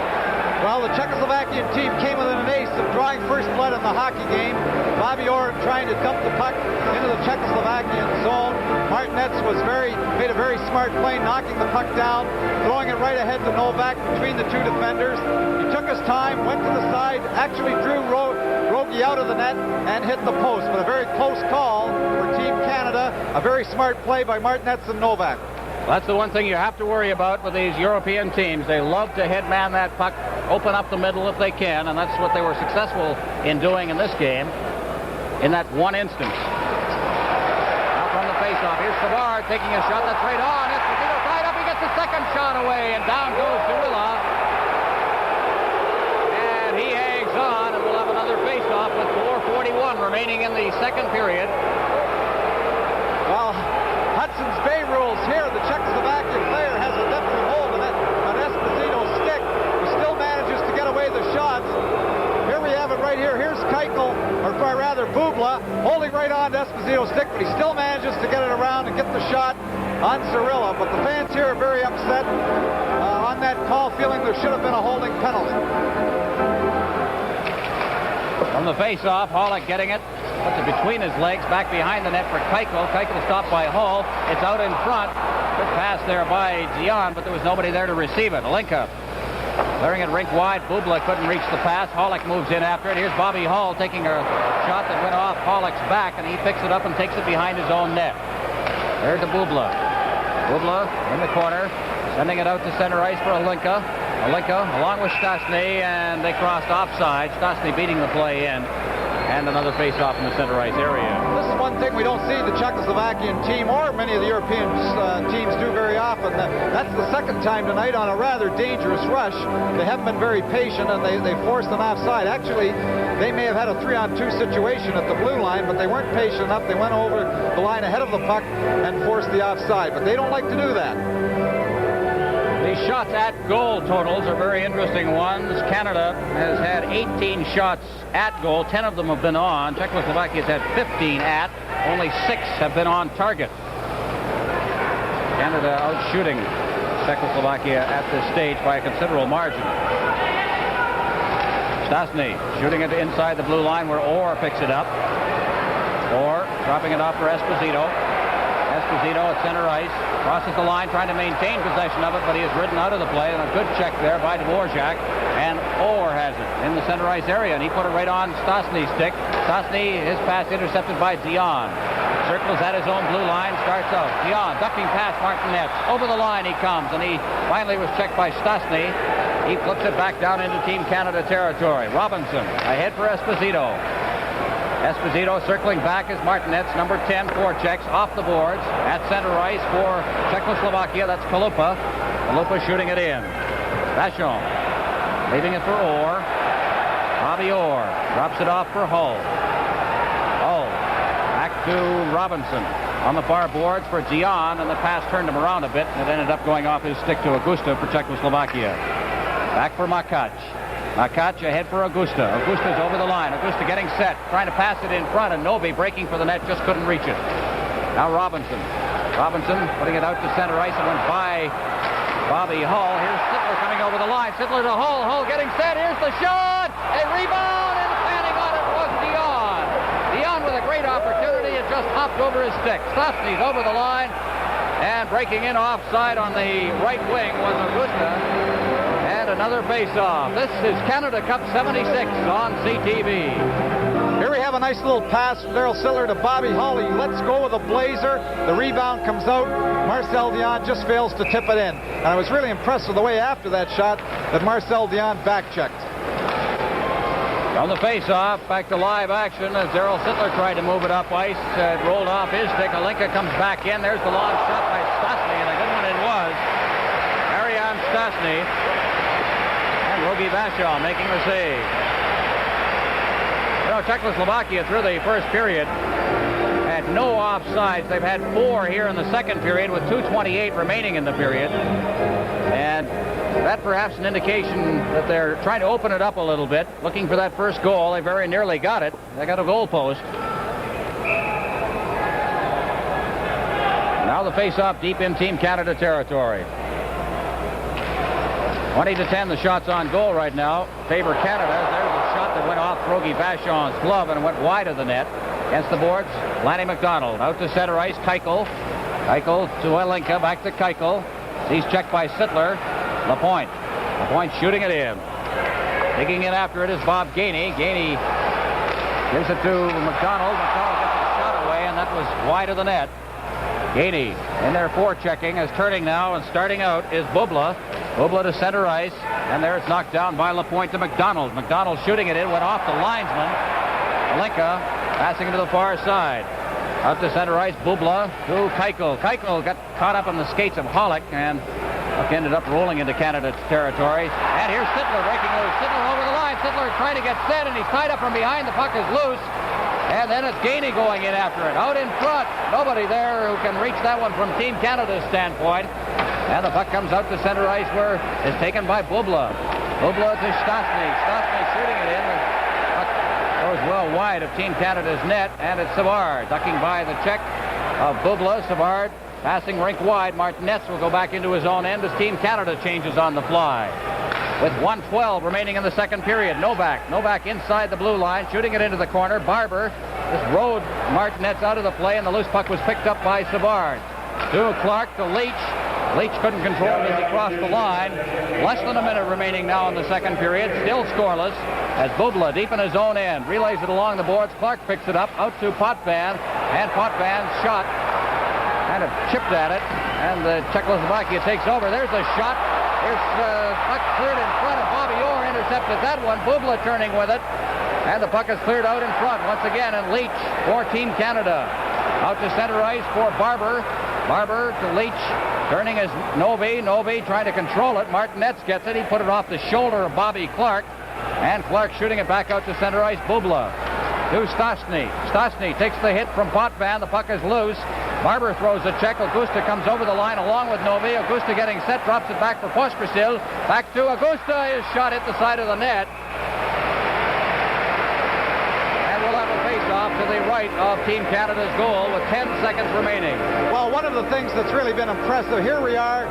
B: Well, the Czechoslovakian team came within an ace of drawing first blood in the hockey game. Bobby Orr trying to dump the puck into the Czechoslovakian zone. Martinez made a very smart play, knocking the puck down, throwing it right ahead to Novak between the two defenders. He took his time, went to the side, actually drew Rogie out of the net and hit the post. But a very close call for Team Canada. A very smart play by Martinez and Novak.
A: That's the one thing you have to worry about with these European teams. They love to headman that puck, open up the middle if they can, and that's what they were successful in doing in this game in that one instance. Out from the faceoff. Here's Savard taking a shot. That's right on. Esposito tied up. He gets the second shot away, and down goes Duilla. And he hangs on, and we'll have another faceoff with 4:41 remaining in the second period.
B: Well, Hudson's Bay rules here. The Czechoslovakian player has a definite hold of it on Esposito's stick, who still manages to get away the shots. Here we have it right here. Here's Keuchel, or rather Bubla, holding right on to Esposito's stick, but he still manages to get it around and get the shot on Cirilla. But the fans here are very upset on that call, feeling there should have been a holding penalty.
A: From the face-off, Hawlik getting it. Puts it between his legs, back behind the net for Keuchel. Keuchel stopped by Hall. It's out in front. Good pass there by Dion, but there was nobody there to receive it. Alinka clearing it rink wide. Bubla couldn't reach the pass. Hawlik moves in after it. Here's Bobby Hall taking a shot that went off Hawlik's back, and he picks it up and takes it behind his own net. There's to Bubla. Bubla in the corner, sending it out to center ice for Alinka. Alinka along with Stastny, and they crossed offside. Stastny beating the play in. And another face-off in the center ice area.
B: This is one thing we don't see the Czechoslovakian team or many of the European teams do very often. That's the second time tonight on a rather dangerous rush. They haven't been very patient, and they forced an offside. Actually, they may have had a 3-on-2 situation at the blue line, but they weren't patient enough. They went over the line ahead of the puck and forced the offside, but they don't like to do that.
A: The shots at goal totals are very interesting ones. Canada has had 18 shots at goal. 10 of them have been on. Czechoslovakia has had 15 at. Only 6 have been on target. Canada outshooting Czechoslovakia at this stage by a considerable margin. Stastny shooting it inside the blue line where Orr picks it up. Orr dropping it off for Esposito. Esposito at center ice. Crosses the line trying to maintain possession of it, but he is ridden out of the play, and a good check there by Dvorak. And Orr has it in the center ice area, and he put it right on Stastny's stick. Stastny, his pass intercepted by Dion. Circles at his own blue line, starts out. Dion ducking past Martinez. Over the line he comes, and he finally was checked by Stastny. He flips it back down into Team Canada territory. Robinson ahead for Esposito. Esposito circling back as Martinez, number 10 for Czechs, off the boards. At center ice for Czechoslovakia, that's Kalupa. Kalupa shooting it in. Vachon leaving it for Orr. Bobby Orr drops it off for Hull. Hull back to Robinson on the far boards for Dion, and the pass turned him around a bit, and it ended up going off his stick to Augusta for Czechoslovakia. Back for Makach. Makach ahead for Augusta. Augusta's over the line. Augusta getting set, trying to pass it in front, and Novi breaking for the net, just couldn't reach it. Now Robinson. Robinson putting it out to center ice. It went by Bobby Hull. Here's Sittler coming over the line. Sittler to Hull. Hull getting set. Here's the shot. A rebound, and standing on it was Dion. Dion with a great opportunity. It just hopped over his stick. Stastny's over the line, and breaking in offside on the right wing was Augusta. Another face-off. This is Canada Cup 76 on CTV.
B: Here we have a nice little pass from Daryl Sittler to Bobby Hall. He lets go with a blazer. The rebound comes out. Marcel Dion just fails to tip it in. And I was really impressed with the way after that shot that Marcel Dion back-checked.
A: On the face-off, back to live action as Daryl Sittler tried to move it up ice. It rolled off his stick. Alinka comes back in. There's the long shot by Stastny, and a good one it was. Ariane Stastny and Rogi Vachon making the save. You know, Czechoslovakia through the first period had no offsides. They've had 4 here in the second period with 2:28 remaining in the period. And that perhaps an indication that they're trying to open it up a little bit, looking for that first goal. They very nearly got it. They got a goal post. Now the face-off deep in Team Canada territory. 20-10 the shots on goal right now. Favor Canada. There's a shot that went off Rogi Vachon's glove and went wide of the net. Against the boards, Lanny McDonald. Out to center ice, Keuchel. Keuchel to Alinka, back to Keuchel. He's checked by Sittler. Lapointe. Lapointe shooting it in. Digging in after it is Bob Gainey. Gainey gives it to McDonald. McDonald gets a shot away, and that was wide of the net. Gainey in there forechecking, is turning now, and starting out is Bubla. Bubla to center ice, and there it's knocked down by Lapointe to McDonald. McDonald shooting it in, went off the linesman. Alinka passing it to the far side. Out to center ice, Bubla to Keuchel. Keuchel got caught up on the skates of Hollick, and ended up rolling into Canada territory. And here's Sittler breaking loose. Sittler over the line. Sittler trying to get set, and he's tied up from behind. The puck is loose. And then it's Gainey going in after it. Out in front. Nobody there who can reach that one from Team Canada's standpoint. And the puck comes out to center ice where it's taken by Bubla. Bubla to Stastny. Stastny shooting it in. The puck goes well wide of Team Canada's net, and it's Savard ducking by the check of Bubla. Savard passing rink wide. Martinez will go back into his own end as Team Canada changes on the fly. With 1:12 remaining in the second period. Novak. Novak inside the blue line, shooting it into the corner. Barber just rode Martinez out of the play, and the loose puck was picked up by Savard. To Clark, to Leach. Leach couldn't control it as he crossed the line. Less than a minute remaining now in the second period. Still scoreless as Bubla deep in his own end relays it along the boards. Clark picks it up out to Potvin, and Potvin's shot kind of chipped at it, and the Czechoslovakia takes over. There's a shot. Here's puck cleared in front of Bobby Orr, intercepted that one. Bubla turning with it, and the puck is cleared out in front once again, and Leach for Team Canada. Out to center ice for Barber. Barber to Leach, turning as Novi. Novi trying to control it. Martinez gets it. He put it off the shoulder of Bobby Clark, and Clark shooting it back out to center ice. Bubla to Stastny. Stastny takes the hit from Potvin. The puck is loose. Barber throws a check. Augusta comes over the line along with Novi. Augusta getting set, drops it back for Pospisil. Back to Augusta. His shot hit the side of the net. And we'll have a face-off to the right of Team Canada's goal with 10 seconds remaining.
B: Well, one of the things that's really been impressive, here we are.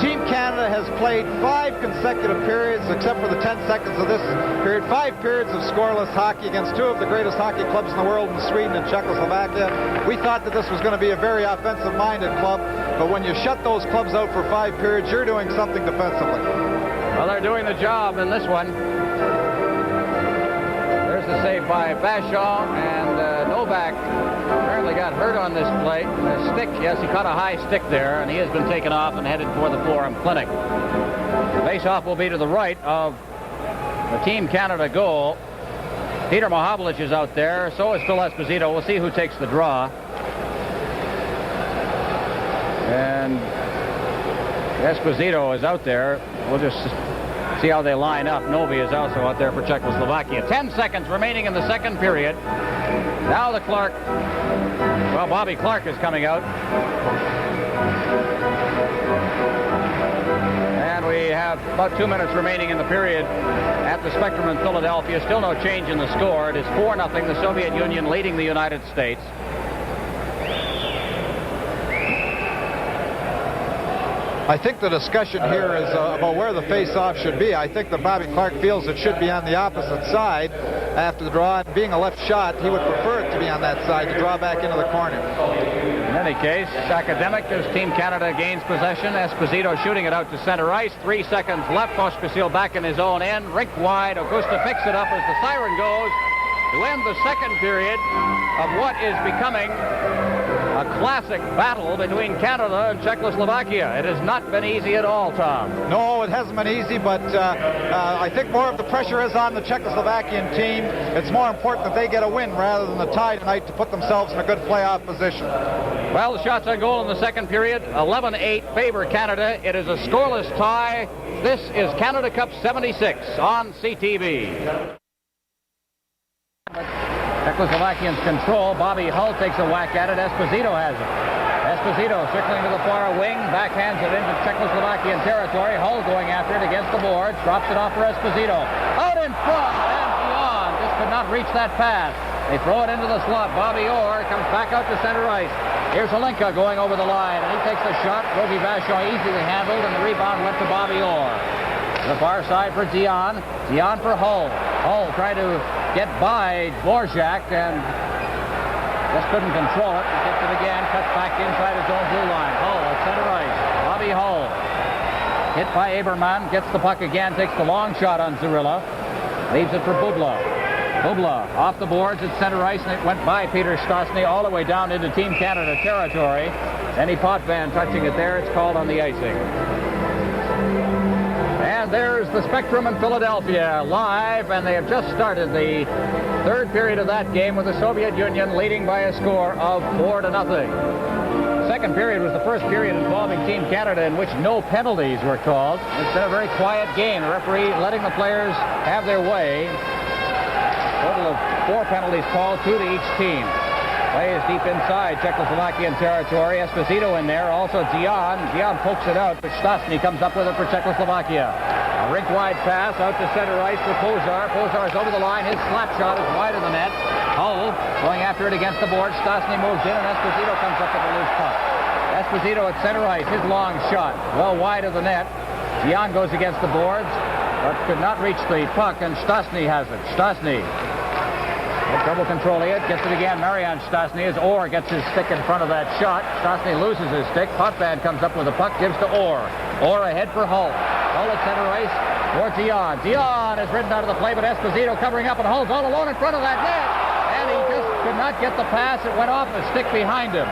B: Team Canada has played 5 consecutive periods, except for the 10 seconds of this period. 5 periods of scoreless hockey against 2 of the greatest hockey clubs in the world in Sweden and Czechoslovakia. We thought that this was going to be a very offensive-minded club, but when you shut those clubs out for 5 periods, you're doing something defensively.
A: Well, they're doing the job in this one. There's the save by Vachon, and Novak apparently got hurt on this play. The stick, yes, he caught a high stick there, and he has been taken off and headed for the Forum Clinic. The face-off will be to the right of the Team Canada goal. Peter Mahovlich is out there. So is Phil Esposito. We'll see who takes the draw. And Esposito is out there. We'll just see how they line up. Novi is also out there for Czechoslovakia. 10 seconds remaining in the second period. Now the Clark. Well, Bobby Clark is coming out. And we have about 2 minutes remaining in the period at the Spectrum in Philadelphia. Still no change in the score. It is 4-0, the Soviet Union leading the United States.
B: I think the discussion here is about where the face-off should be. I think that Bobby Clark feels it should be on the opposite side after the draw. And being a left shot, he would prefer it to be on that side to draw back into the corner.
A: In any case, academic as Team Canada gains possession. Esposito shooting it out to center ice. 3 seconds left. Pospisil back in his own end. Rink wide. Augusta picks it up as the siren goes. to end the second period of what is becoming a classic battle between Canada and Czechoslovakia. It has not been easy at all, Tom.
B: No, it hasn't been easy, but I think more of the pressure is on the Czechoslovakian team. It's more important that they get a win rather than a tie tonight to put themselves in a good playoff position.
A: Well, the shots on goal in the second period, 11-8 favor Canada. It is a scoreless tie. This is Canada Cup 76 on CTV. Czechoslovakians control. Bobby Hull takes a whack at it. Esposito has it. Esposito circling to the far wing, backhands it into Czechoslovakian territory. Hull going after it against the boards, drops it off for Esposito. Out in front, and beyond. Just could not reach that pass. They throw it into the slot. Bobby Orr comes back out to center ice. Here's Holinka going over the line, and he takes the shot. Rogie Vachon easily handled, and the rebound went to Bobby Orr. To the far side for Dion. Dion for Hull. Hull trying to get by Dvorak and just couldn't control it. He gets it again, cuts back inside his own blue line. Hull at center ice. Bobby Hull. Hit by Aberman, gets the puck again, takes the long shot on Zarilla. Leaves it for Bubla. Bubla off the boards at center ice, and it went by Peter Stastny all the way down into Team Canada territory. Any Potvin touching it there, it's called on the icing. And there's the Spectrum in Philadelphia live, and they have just started the third period of that game with the Soviet Union leading by a score of 4-0. The second period was the first period involving Team Canada in which no penalties were called. It's been a very quiet game. The referee letting the players have their way. Total of 4 penalties called, 2 to each team. Play is deep inside Czechoslovakian territory. Esposito in there. Also Dion. Dion pokes it out, but Stastny comes up with it for Czechoslovakia. A rink-wide pass out to center ice for Pozar. Pozar's over the line. His slap shot is wide of the net. Hull going after it against the board. Stastny moves in, and Esposito comes up with a loose puck. Esposito at center ice. His long shot, well wide of the net. Dion goes against the boards, but could not reach the puck, and Stastny has it. Stastny. Trouble controlling it, gets it again. Marian Stastny as Orr gets his stick in front of that shot. Stastny loses his stick. Potvin comes up with the puck, gives to Orr. Orr ahead for Hull. Hull at center ice for Dion. Dion is ridden out of the play, but Esposito covering up, and Hull's all alone in front of that net. And he just could not get the pass. It went off the stick behind him.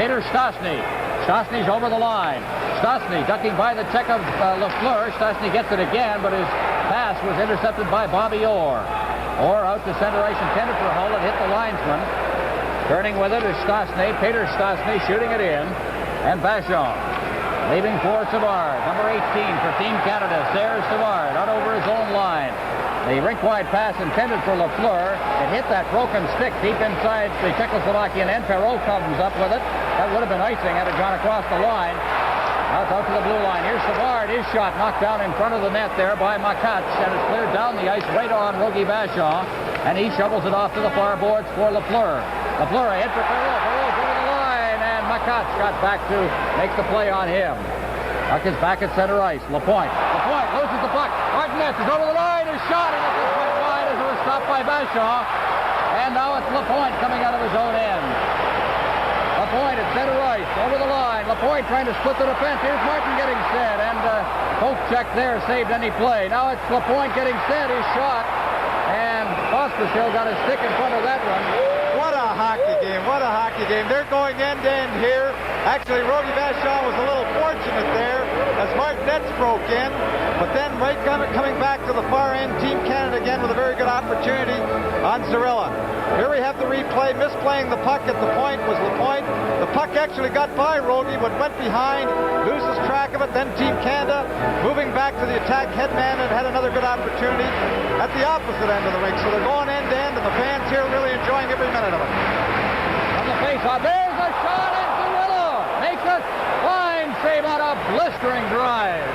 A: Peter Stastny. Stastny's over the line. Stastny ducking by the check of Lafleur. Stastny gets it again, but his pass was intercepted by Bobby Orr. Orr out to center ice, intended for Hull. It hit the linesman. Turning with it is Stastny. Peter Stastny shooting it in. And Vachon leaving for Savard. Number 18 for Team Canada. Serge Savard out over his own line. The rink-wide pass intended for Lafleur. It hit that broken stick deep inside the Czechoslovakian end. Perrault comes up with it. That would have been icing had it gone across the line. Now it's out to the blue line. Here's Savard. His shot knocked down in front of the net there by Makats, and it's cleared down the ice right on Rogie Vachon, and he shovels it off to the far boards for Lafleur. Lafleur ahead for Perrault. Perrault's over the line, and Makats got back to make the play on him. Puck is back at center ice. Lapointe. Lapointe loses the puck. Martinez is over the line. His shot, and it just went wide as it was stopped by Vachon. And now it's Lapointe coming out of his own end. Lapointe at center ice, over the line. Lapointe trying to split the defense. Here's Martin getting set, and poke check there saved any play. Now it's Lapointe getting set, his shot, and Pospisil got his stick in front of that one.
B: What a hockey game, what a hockey game. They're going end-to-end here. Actually, Rogie Vachon was a little fortunate there as Martinez broke in, but then right coming back to the far end, Team Canada again with a very good opportunity on Zarilla. Here we have the replay. Misplaying the puck at the point was Lapointe. The puck actually got by Rogie, but went behind, loses track of it. Then Team Canada moving back to the attack. Headman and had another good opportunity at the opposite end of the rink. So they're going end-to-end, and the fans here really enjoying every minute of it.
A: On the face-off, there's a shot, and Zarilla makes a fine save on a blistering drive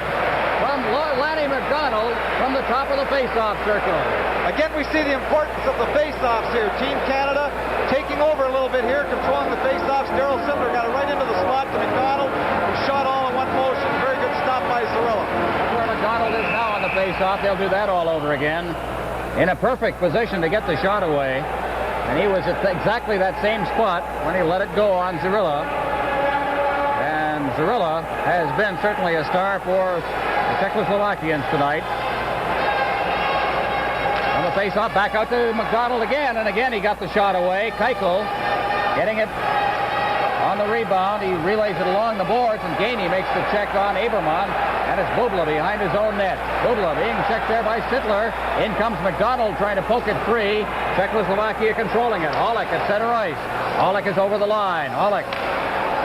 A: from Lanny McDonald from the top of the face-off circle.
B: Again, we see the importance of the face-offs here. Team Canada taking over a little bit here, controlling the face-offs. Darryl Sindler got it right into the slot to McDonald, who shot all in one motion. Very good stop by Zarilla.
A: Where McDonald is now on the face-off, they'll do that all over again. In a perfect position to get the shot away. And he was at exactly that same spot when he let it go on Zarilla. And Zarilla has been certainly a star for the Czechoslovakians tonight. On the the face-off, back out to McDonald again, and again he got the shot away. Keuchel getting it on the rebound. He relays it along the boards, and Gainey makes the check on Aberman, and it's Bubla behind his own net. Bubla being checked there by Sittler. In comes McDonald trying to poke it free. Czechoslovakia controlling it. Hollick at center ice. Hollick is over the line. Hollick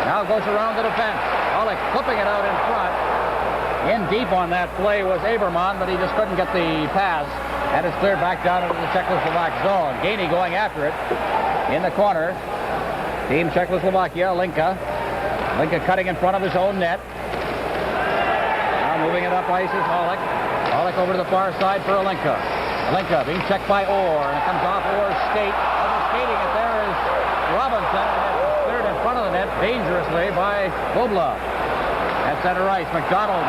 A: now goes around the defense. Hollick flipping it out in front. In deep on that play was Aberman, but he just couldn't get the pass, and it's cleared back down into the Czechoslovak zone. Gainey going after it in the corner. Team Czechoslovakia, Linka. Linka cutting in front of his own net. Now moving it up ice is Hollick. Hollick over to the far side for Linka. Linka being checked by Orr, and it comes off Orr's skate. Overskating it there is Robinson, and it's cleared in front of the net dangerously by Bubla. At center ice, McDonald's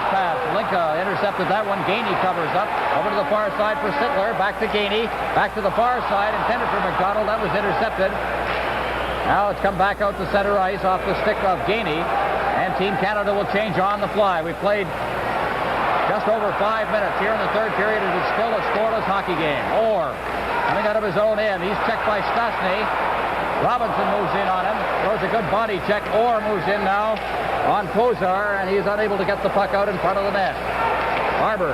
A: pass. Linka intercepted that one. Gainey covers up. Over to the far side for Sittler. Back to Gainey. Back to the far side. Intended for McDonald. That was intercepted. Now it's come back out to center ice off the stick of Gainey. And Team Canada will change on the fly. We've played just over 5 minutes here in the third period. It is still a scoreless hockey game. Orr coming out of his own end. He's checked by Stastny. Robinson moves in on him. Throws a good body check. Orr moves in now on Pozar, and he's unable to get the puck out in front of the net. Barber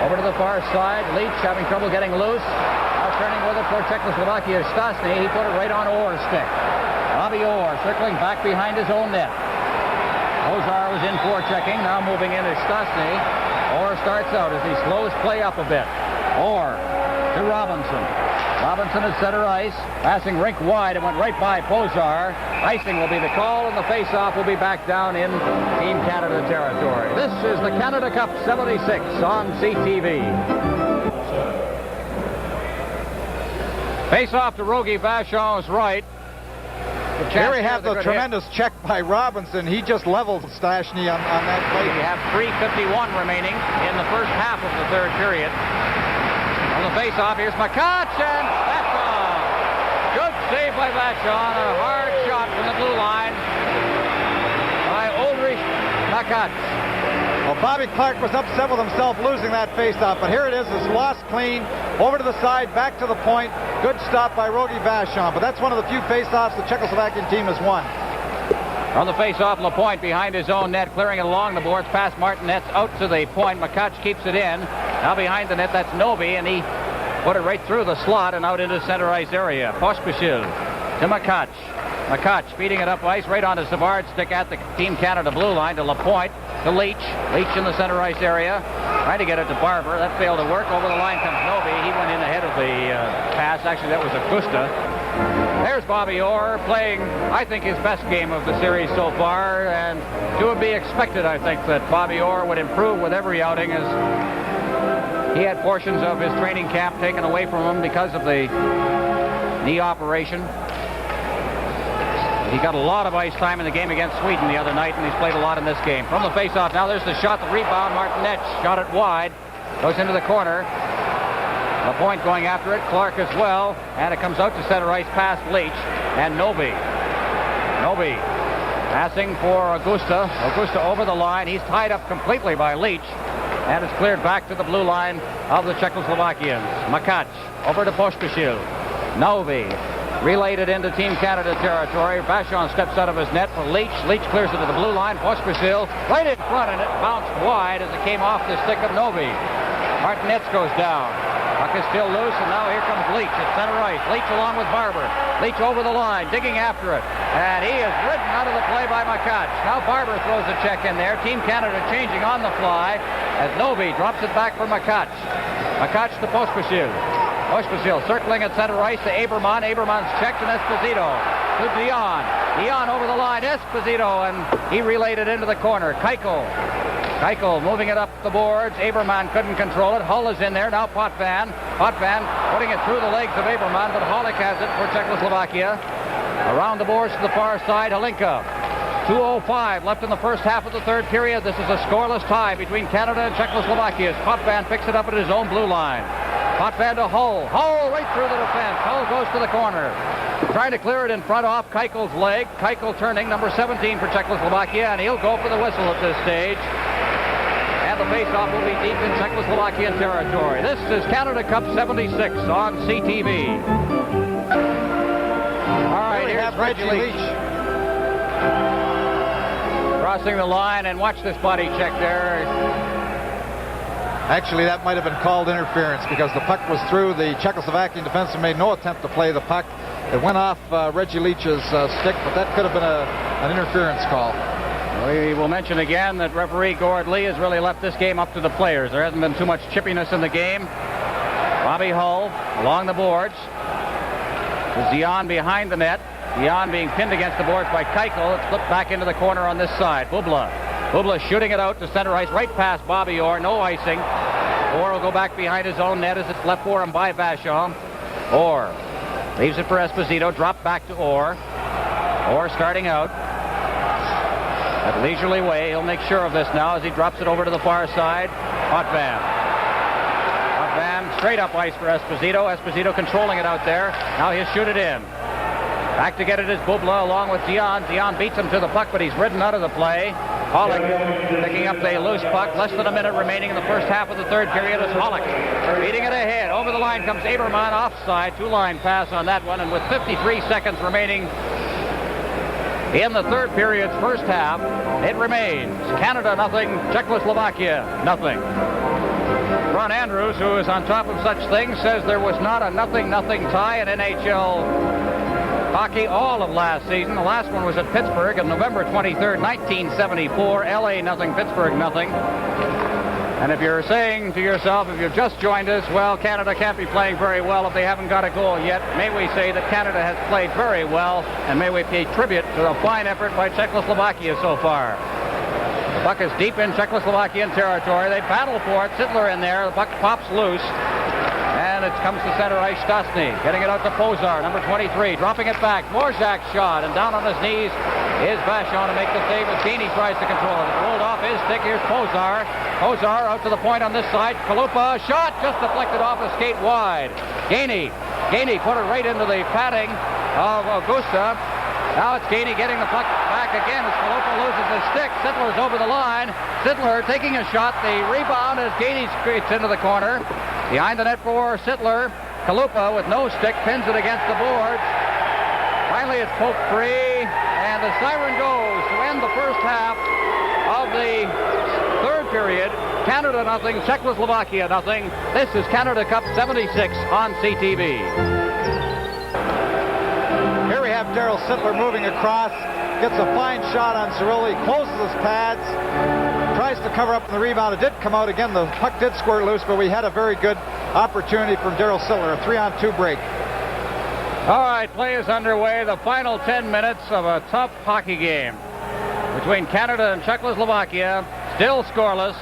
A: over to the far side. Leach having trouble getting loose. Now turning with it for Czechoslovakia. Stastny, he put it right on Orr's stick. Bobby Orr circling back behind his own net. Pozar was in for checking. Now moving in is Stastny. Orr starts out as he slows play up a bit. Orr to Robinson. Robinson at center ice, passing rink wide. It went right by Pozar. Icing will be the call, and the face-off will be back down in Team Canada territory. This is the Canada Cup 76 on CTV. Face-off to Rogie Vachon's right.
B: Here we have the tremendous check by Robinson. He just leveled Stastny on that play.
A: We have 3:51 remaining in the first half of the third period. On the face-off, here's Makach, and Vachon. Good save by Vachon. A hard shot from the blue line by Ulrich Makach.
B: Well, Bobby Clark was upset with himself losing that face-off, but here it is. It's lost clean. Over to the side, back to the point. Good stop by Rogie Vachon, but that's one of the few face-offs the Czechoslovakian team has won.
A: On the face-off, Lapointe behind his own net, clearing it along the boards, past Martinet's out to the point. Makach keeps it in. Now behind the net, that's Novi, and he put it right through the slot and out into center ice area. Pospisil to Makach. Makach feeding it up ice right onto Savard's stick at the Team Canada blue line to Lapointe, to Leach. Leach in the center ice area. Trying to get it to Barber. That failed to work. Over the line comes Novi. He went in ahead of the pass. Actually, that was Augusta. There's Bobby Orr playing, I think, his best game of the series so far. And it would be expected, I think, that Bobby Orr would improve with every outing, as he had portions of his training camp taken away from him because of the knee operation. He got a lot of ice time in the game against Sweden the other night, and he's played a lot in this game. From the faceoff, now there's the shot, the rebound. Martinet shot it wide. Goes into the corner. Lapointe going after it. Clark as well. And it comes out to center ice past Leach. And Novi. Novi passing for Augusta. Augusta over the line. He's tied up completely by Leach. And it's cleared back to the blue line of the Czechoslovakians. Makach over to Pospisil. Novi relayed it into Team Canada territory. Vachon steps out of his net for Leach. Leach clears it to the blue line. Pospisil right in front, and it bounced wide as it came off the stick of Novi. Martinez goes down. Puck is still loose, and now here comes Leach at center ice. Leach along with Barber. Leach over the line, digging after it. And he is ridden out of the play by Makach. Now Barber throws a check in there. Team Canada changing on the fly as Novi drops it back for Makach. Makach to Pospisil. Pospisil circling at center ice to Aberman. Aberman's checked, and Esposito to Dion. Dion over the line. Esposito, and he relayed it into the corner. Keuchel moving it up the boards. Aberman couldn't control it. Hull is in there. Now Potvin. Potvin putting it through the legs of Aberman, but Hollick has it for Czechoslovakia. Around the boards to the far side, Halinka. 2:05 left in the first half of the third period. This is a scoreless tie between Canada and Czechoslovakia. Potvin picks it up at his own blue line. Potvin to Hull. Hull right through the defense. Hull goes to the corner. Trying to clear it in front off Keuchel's leg. Keuchel turning, number 17 for Czechoslovakia, and he'll go for the whistle at this stage. And and the face-off will be deep in Czechoslovakian territory. This is Canada Cup 76 on CTV. All right, here's Reggie Leach. Crossing the line, and watch this body check there.
B: Actually, that might have been called interference because the puck was through. The Czechoslovakian defenseman made no attempt to play the puck. It went off Reggie Leach's stick, but that could have been an interference call.
A: We will mention again that referee Gord Lee has really left this game up to the players. There hasn't been too much chippiness in the game. Bobby Hull along the boards. Zion behind the net. Zion being pinned against the boards by Keuchel. It's flipped back into the corner on this side. Bubla shooting it out to center ice, right past Bobby Orr. No icing. Orr will go back behind his own net as it's left for him by Vachon. Orr leaves it for Esposito. Drop back to Orr. Orr starting out. At leisurely way, he'll make sure of this now as he drops it over to the far side. Potvin straight up ice for Esposito. Esposito controlling it out there. Now he'll shoot it in. Back to get it is Bubla along with Zion. Zion beats him to the puck, but he's ridden out of the play. Pollock picking up the loose puck. Less than a minute remaining in the first half of the third period as Pollock beating it ahead. Over the line comes Aberman offside. Two-line pass on that one, and with 53 seconds remaining in the third period's first half, it remains Canada nothing, Czechoslovakia nothing. Ron Andrews, who is on top of such things, says there was not a 0-0 tie in NHL hockey all of last season. The last one was at Pittsburgh on November 23rd, 1974. LA nothing, Pittsburgh nothing. And if you're saying to yourself, if you've just joined us, well, Canada can't be playing very well if they haven't got a goal yet, may we say that Canada has played very well, and may we pay tribute to the fine effort by Czechoslovakia so far. The puck is deep in Czechoslovakian territory. They battle for it. Sittler in there. The puck pops loose. And it comes to center ice. Stastny getting it out to Pozar, number 23. Dropping it back. Morzak's shot. And down on his knees is Vachon to make the save as Gainey tries to control it. It's rolled off his stick. Here's Pozar. Pozar out to the point on this side. Kalupa shot just deflected off a skate wide. Gainey put it right into the padding of Augusta. Now it's Gainey getting the puck back again as Kalupa loses his stick. Sittler's over the line. Sittler taking a shot. The rebound as Gainey scrapes into the corner. Behind the net for Sittler. Kalupa with no stick pins it against the boards. Finally it's poked free. And the siren goes to end the first half of the third period. Canada nothing, Czechoslovakia nothing. This is Canada Cup 76 on CTV.
B: Here we have Daryl Sittler moving across, gets a fine shot on Cirilli, closes his pads, tries to cover up the rebound. It did come out again. The puck did squirt loose, but we had a very good opportunity from Daryl Sittler, a 3-on-2 break.
A: All right, play is underway. The final 10 minutes of a tough hockey game between Canada and Czechoslovakia, still scoreless.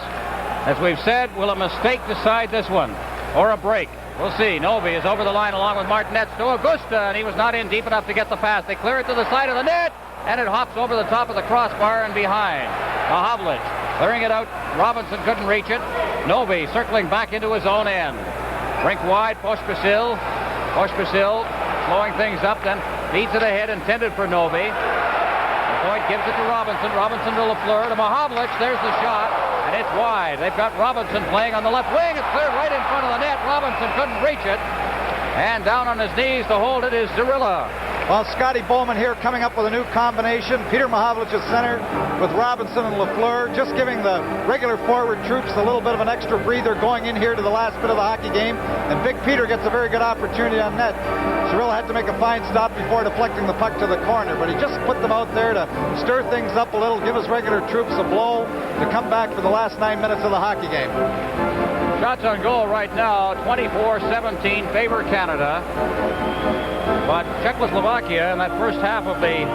A: As we've said, will a mistake decide this one, or a break? We'll see. Novi is over the line along with Martinez to Augusta, and he was not in deep enough to get the pass. They clear it to the side of the net, and it hops over the top of the crossbar and behind. Mahavlich clearing it out. Robinson couldn't reach it. Novi circling back into his own end. Rink wide, Pospisil slowing things up, then feeds it ahead, intended for Novi. Point gives it to Robinson. Robinson to Lafleur to Mahavlich. There's the shot, and it's wide. They've got Robinson playing on the left wing. It's cleared right in front of the net. Robinson couldn't reach it. And down on his knees to hold it is Zarilla.
B: Well, Scotty Bowman here coming up with a new combination. Peter Mahavlich at center with Robinson and Lafleur, just giving the regular forward troops a little bit of an extra breather going in here to the last bit of the hockey game. And Big Peter gets a very good opportunity on net. Zarilla had to make a fine stop before deflecting the puck to the corner, but he just put them out there to stir things up a little, give his regular troops a blow to come back for the last 9 minutes of the hockey game.
A: Shots on goal right now, 24-17 favor Canada. But Czechoslovakia in that first half of the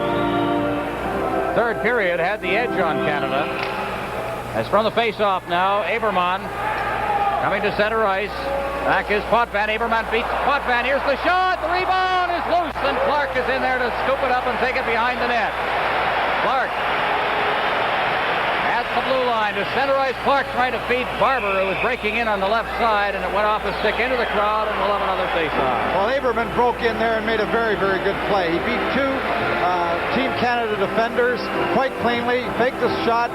A: third period had the edge on Canada. As from the face-off now, Aberman coming to center ice. Back is Potvin. Aberman beats Potvin. Here's the shot. The rebound is loose, and Clark is in there to scoop it up and take it behind the net. Clark at the blue line to center ice. Clark trying to feed Barber, who was breaking in on the left side, and it went off his stick into the crowd, and we'll have another face-off.
B: Well, Aberman broke in there and made a very, very good play. He beat two Team Canada defenders quite cleanly, faked the shot,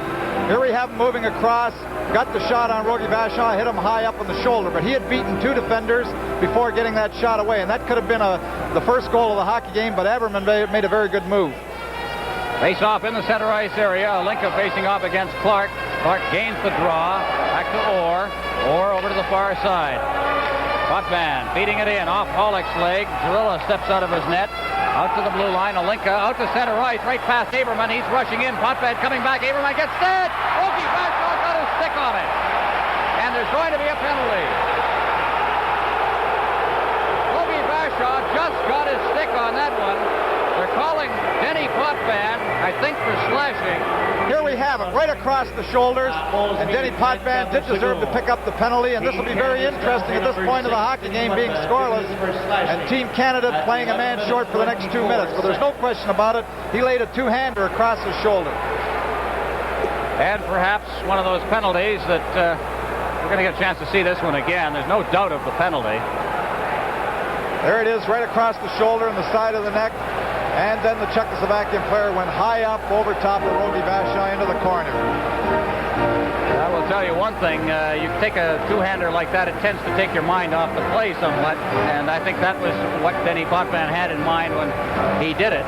B: Here we have him moving across, got the shot on Rogie Vachon, hit him high up on the shoulder, but he had beaten 2 defenders before getting that shot away, and that could have been the first goal of the hockey game, but Aberman made a very good move.
A: Face off in the center ice area. Olinka facing off against Clark. Clark gains the draw. Back to Orr. Orr over to the far side. Potvin feeding it in off Hollick's leg. Zorilla steps out of his net. Out to the blue line. Olinka out to center ice. Right past Aberman. He's rushing in. Potvin coming back. Aberman gets set. Rogie Vachon got his stick on it. And there's going to be a penalty. Rogie Vachon just got his stick on that one. They're calling Denny Potvin, I think, for slashing.
B: Here we have it, right across the shoulders, and Denny Potvin did deserve to pick up the penalty, and this will be very interesting at this point of the hockey game being scoreless, and Team Canada playing a man short for the next 2 minutes. But there's no question about it, he laid a two-hander across his shoulder.
A: And perhaps one of those penalties that we're going to get a chance to see this one again. There's no doubt of the penalty.
B: There it is, right across the shoulder and the side of the neck. And then the Czechoslovakian player went high up over top of Rogie Vachon into the corner.
A: I will tell you one thing. You take a two-hander like that, it tends to take your mind off the play somewhat. And I think that was what Denny Potvin had in mind when he did it.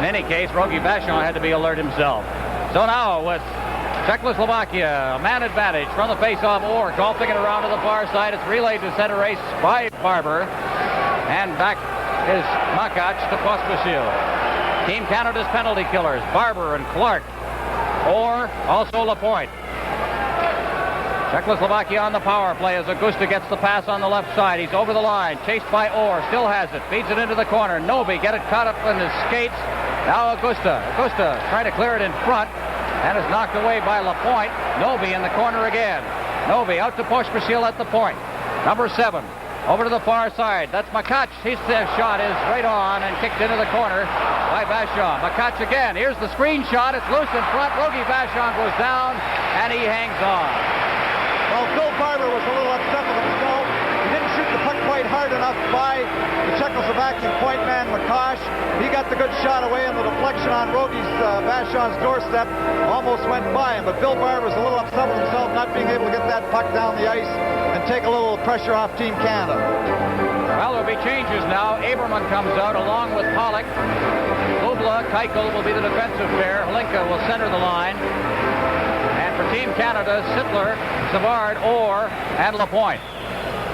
A: In any case, Rogie Vachon had to be alert himself. So now with Czechoslovakia, a man advantage from the face-off. Orr golfing it around to the far side. It's relayed to center ice by Barber. And back is Makac to Pospisil. Team Canada's penalty killers, Barber and Clark. Orr, also Lapointe. Czechoslovakia on the power play as Augusta gets the pass on the left side. He's over the line, chased by Orr, still has it, feeds it into the corner. Noby get it caught up in his skates. Now Augusta trying to clear it in front and is knocked away by Lapointe. Noby in the corner again. Noby out to Pospisil at the point. Number 7. Over to the far side. That's Makac. His shot is right on and kicked into the corner by Vachon. Makac again. Here's the screen shot. It's loose in front. Rogie Vachon goes down and he hangs on.
B: Well, Phil Barber was a little upset with himself. He didn't shoot the puck quite hard enough by the Czechoslovakian point man, Makac. He got the good shot away, and the deflection on Rogie Vachon's doorstep almost went by him. But Bill Barber was a little upset with himself not being able to get that puck down the ice and take a little pressure off Team Canada.
A: Well, there'll be changes now. Aberman comes out along with Pollock. Bubla, Keuchel will be the defensive pair. Hlinka will center the line. And for Team Canada, Sittler, Savard, Orr, and Lapointe.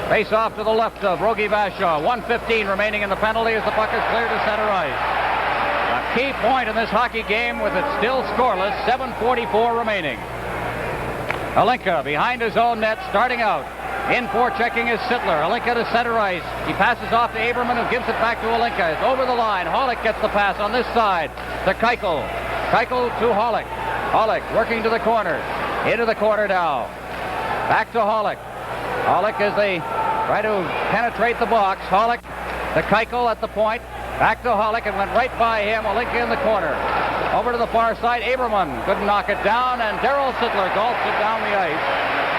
A: Face off to the left of Rogie Vachon. 1:15 remaining in the penalty as the puck is cleared to center ice. A key point in this hockey game with it still scoreless. 7:44 remaining. Hlinka behind his own net, starting out. In for checking is Sittler. Hlinka to center ice. He passes off to Aberman, who gives it back to Hlinka. It's over the line. Hollick gets the pass on this side to Keuchel. Keuchel to Hollick. Hollick working to the corner. Into the corner now. Back to Hollick. Hollick as they try to penetrate the box. Hollick to Keuchel at the point. Back to Hollick and went right by him. Hlinka in the corner. Over to the far side. Aberman couldn't knock it down, and Darryl Sittler golfs it down the ice.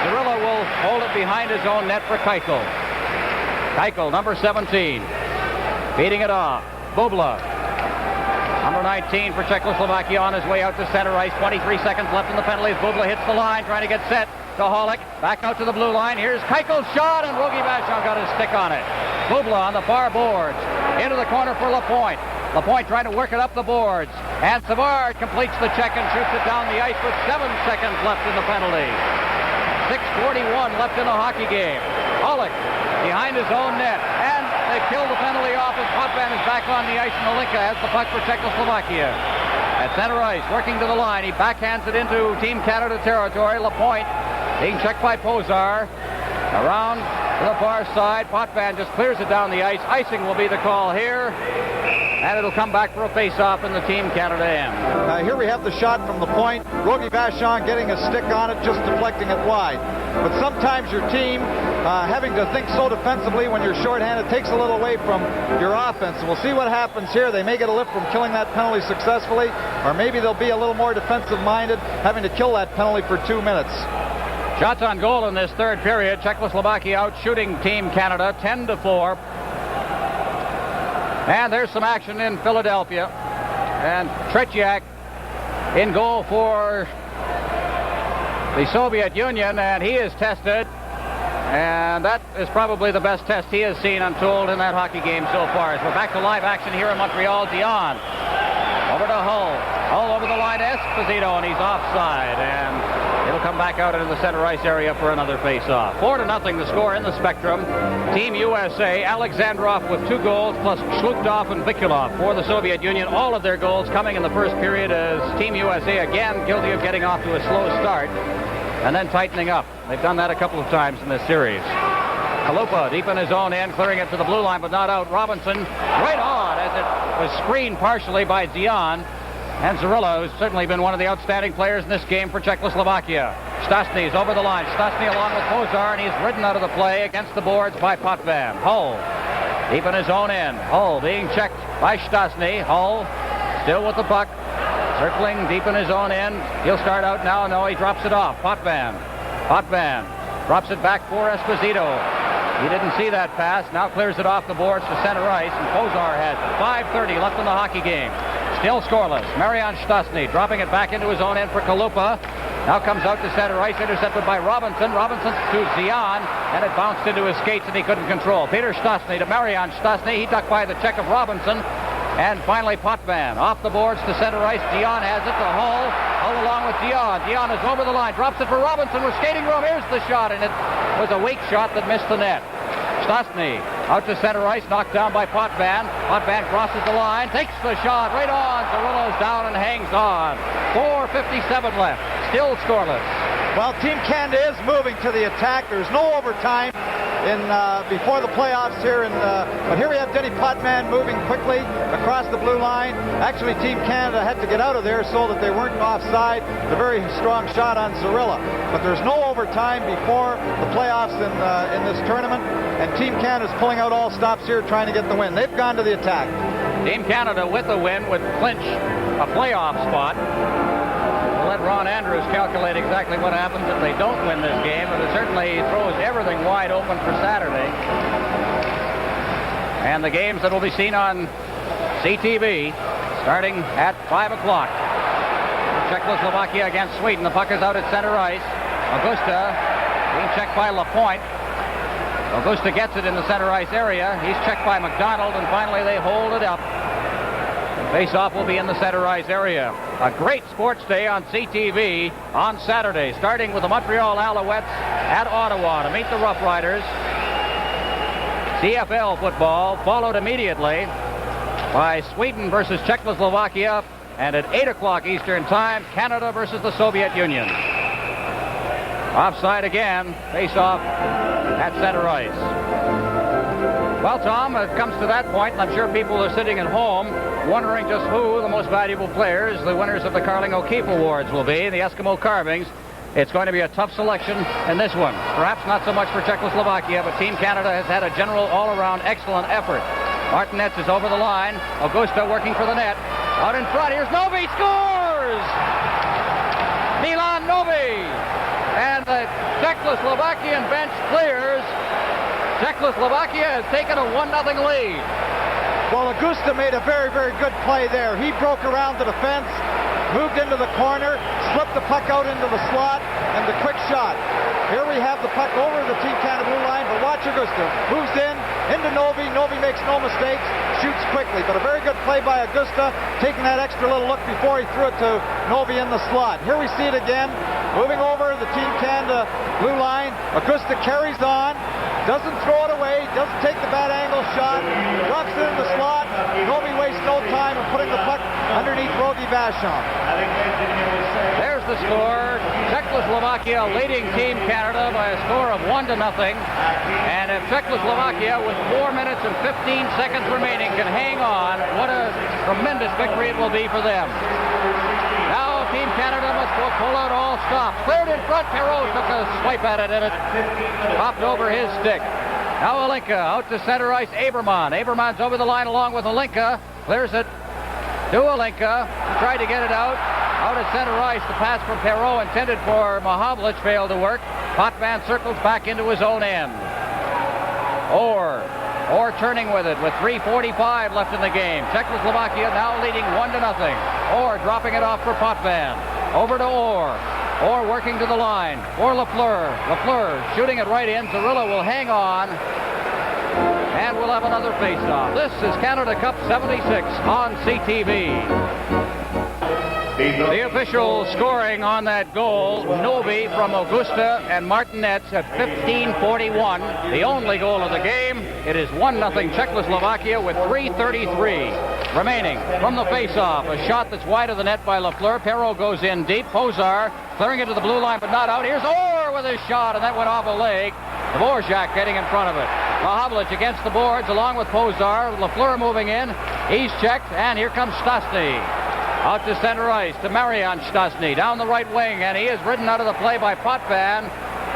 A: Zorilla will hold it behind his own net for Keuchel. Keuchel, number 17. Feeding it off. Bubla. Number 19 for Czechoslovakia on his way out to center ice. 23 seconds left in the penalties. Bubla hits the line, trying to get set to Hollick. Back out to the blue line. Here's Keuchel's shot, and Rogie Vachon got his stick on it. Bubla on the far boards. Into the corner for Lapointe. Lapointe trying to work it up the boards. And Savard completes the check and shoots it down the ice with 7 seconds left in the penalty. 6:41 left in the hockey game. Hollick behind his own net. And they kill the penalty off as Potvin is back on the ice, and Hlinka has the puck for Czechoslovakia. At center ice, working to the line. He backhands it into Team Canada territory. Lapointe being checked by Pozar. Around to the far side. Potvin just clears it down the ice. Icing will be the call here. And it'll come back for a face-off in the Team Canada end.
B: Here we have the shot from the point. Rogie Vachon getting a stick on it, just deflecting it wide. But sometimes your team, having to think so defensively when you're shorthanded, takes a little away from your offense. We'll see what happens here. They may get a lift from killing that penalty successfully, or maybe they'll be a little more defensive-minded, having to kill that penalty for 2 minutes.
A: Shots on goal in this third period. Czechoslovakia out shooting Team Canada 10-4. And there's some action in Philadelphia. And Tretiak in goal for the Soviet Union, and he is tested. And that is probably the best test he has seen, I'm told, in that hockey game so far. As we're back to live action here in Montreal, Dion over to Hull. Hull over the line, Esposito, and he's offside. And it'll come back out into the center ice area for another face-off. 4-0 the score in the Spectrum. Team USA, Alexandrov with 2 goals, plus Shlukdov and Vikulov for the Soviet Union. All of their goals coming in the first period as Team USA again guilty of getting off to a slow start and then tightening up. They've done that a couple of times in this series. Kalupa deep in his own end, clearing it to the blue line, but not out. Robinson right on as it was screened partially by Dion. And Zarilla, who's certainly been one of the outstanding players in this game for Czechoslovakia. Stastny's over the line. Stastny along with Kozar, and he's ridden out of the play against the boards by Potvin. Hull deep in his own end. Hull being checked by Stastny. Hull still with the puck. Circling deep in his own end. He'll start out now. No, he drops it off. Potvin drops it back for Esposito. He didn't see that pass. Now clears it off the boards to center ice, and Kozar has it. 5:30 left in the hockey game. Still scoreless. Marian Stastny dropping it back into his own end for Kalupa. Now comes out to center ice, intercepted by Robinson. Robinson to Zion, and it bounced into his skates, and he couldn't control. Peter Stastny to Marian Stastny. He ducked by the check of Robinson. And finally, Potvin off the boards to center ice. Dion has it to Hull. Hull along with Dion. Dion is over the line. Drops it for Robinson with skating room. Here's the shot, and it was a weak shot that missed the net. Stastny out to center ice, knocked down by Potvin. Potvin crosses the line, takes the shot right on. Zarillo's down and hangs on. 4:57 left. Still scoreless.
B: Well, Team Canada is moving to the attack. There's no overtime before the playoffs here, but here we have Denny Potvin moving quickly across the blue line. Actually, Team Canada had to get out of there so that they weren't offside. The very strong shot on Zarilla, but there's no overtime before the playoffs in this tournament, and Team Canada's pulling out all stops here, trying to get the win. They've gone to the attack.
A: Team Canada with the win would clinch a playoff spot. We'll let Ron Andrews calculate exactly what happens if they don't win this game, but it certainly throws everything wide open for Saturday. And the games that will be seen on CTV starting at 5 o'clock. Czechoslovakia against Sweden. The puck is out at center ice. Augusta being checked by Lapointe. Augusta gets it in the center ice area. He's checked by McDonald, and finally they hold it up. Face-off will be in the center ice area. A great sports day on CTV on Saturday, starting with the Montreal Alouettes at Ottawa to meet the Rough Riders. CFL football followed immediately by Sweden versus Czechoslovakia, and at 8 o'clock Eastern Time, Canada versus the Soviet Union. Offside again, face-off at center ice. Well, Tom, it comes to that point, and I'm sure people are sitting at home wondering just who the most valuable players, the winners of the Carling O'Keefe Awards, will be, the Eskimo Carvings. It's going to be a tough selection in this one. Perhaps not so much for Czechoslovakia, but Team Canada has had a general all-around excellent effort. Martinez is over the line. Augusta working for the net. Out in front, here's Novi, scores! Milan Novi! And the Czechoslovakian bench clears. Czechoslovakia has taken a 1-0 lead.
B: Well, Augusta made a very, very good play there. He broke around the defense, moved into the corner, slipped the puck out into the slot, and the quick shot. Here we have the puck over the Team Canada blue line, but watch Augusta. Moves in, into Novi. Novi makes no mistakes, shoots quickly. But a very good play by Augusta, taking that extra little look before he threw it to Novi in the slot. Here we see it again, moving over the Team Canada blue line. Augusta carries on, doesn't throw it away, doesn't take the bad angle shot, drops it in the slot. Novi wastes no time in putting the puck underneath Rogi Vachon.
A: There's the score. Czechoslovakia leading Team Canada by a score of 1-0. And if Czechoslovakia, with 4 minutes and 15 seconds remaining, can hang on, what a tremendous victory it will be for them. Now Team Canada must pull out all stops. Cleared in front. Perreault took a swipe at it, and it popped over his stick. Now Alinka out to center ice. Aberman's over the line along with Alinka. Clears it to Alinka. He tried to get it out. Out at center ice. The pass from Perreault intended for Mahavlich failed to work. Potvin circles back into his own end. Orr Orr turning with it with 3:45 left in the game. Czechoslovakia now leading 1-0. Orr dropping it off for Potvin. Over to Orr. Orr working to the line for Lafleur. Lafleur shooting it right in. Zarilla will hang on. And we'll have another face-off. This is Canada Cup 76 on CTV. The official scoring on that goal, Novi from Augusta and Martinez at 15:41. The only goal of the game. It is 1-0 Czechoslovakia with 3:33 remaining. From the face-off, a shot that's wide of the net by Lafleur. Perrault goes in deep. Pozar clearing it to the blue line, but not out. Here's Orr with his shot, and that went off a leg. Dvorak getting in front of it. Mahavlich against the boards along with Pozar. Lafleur moving in. He's checked, and here comes Stastny. Out to center ice to Marian Stastny down the right wing, and he is ridden out of the play by Potvin.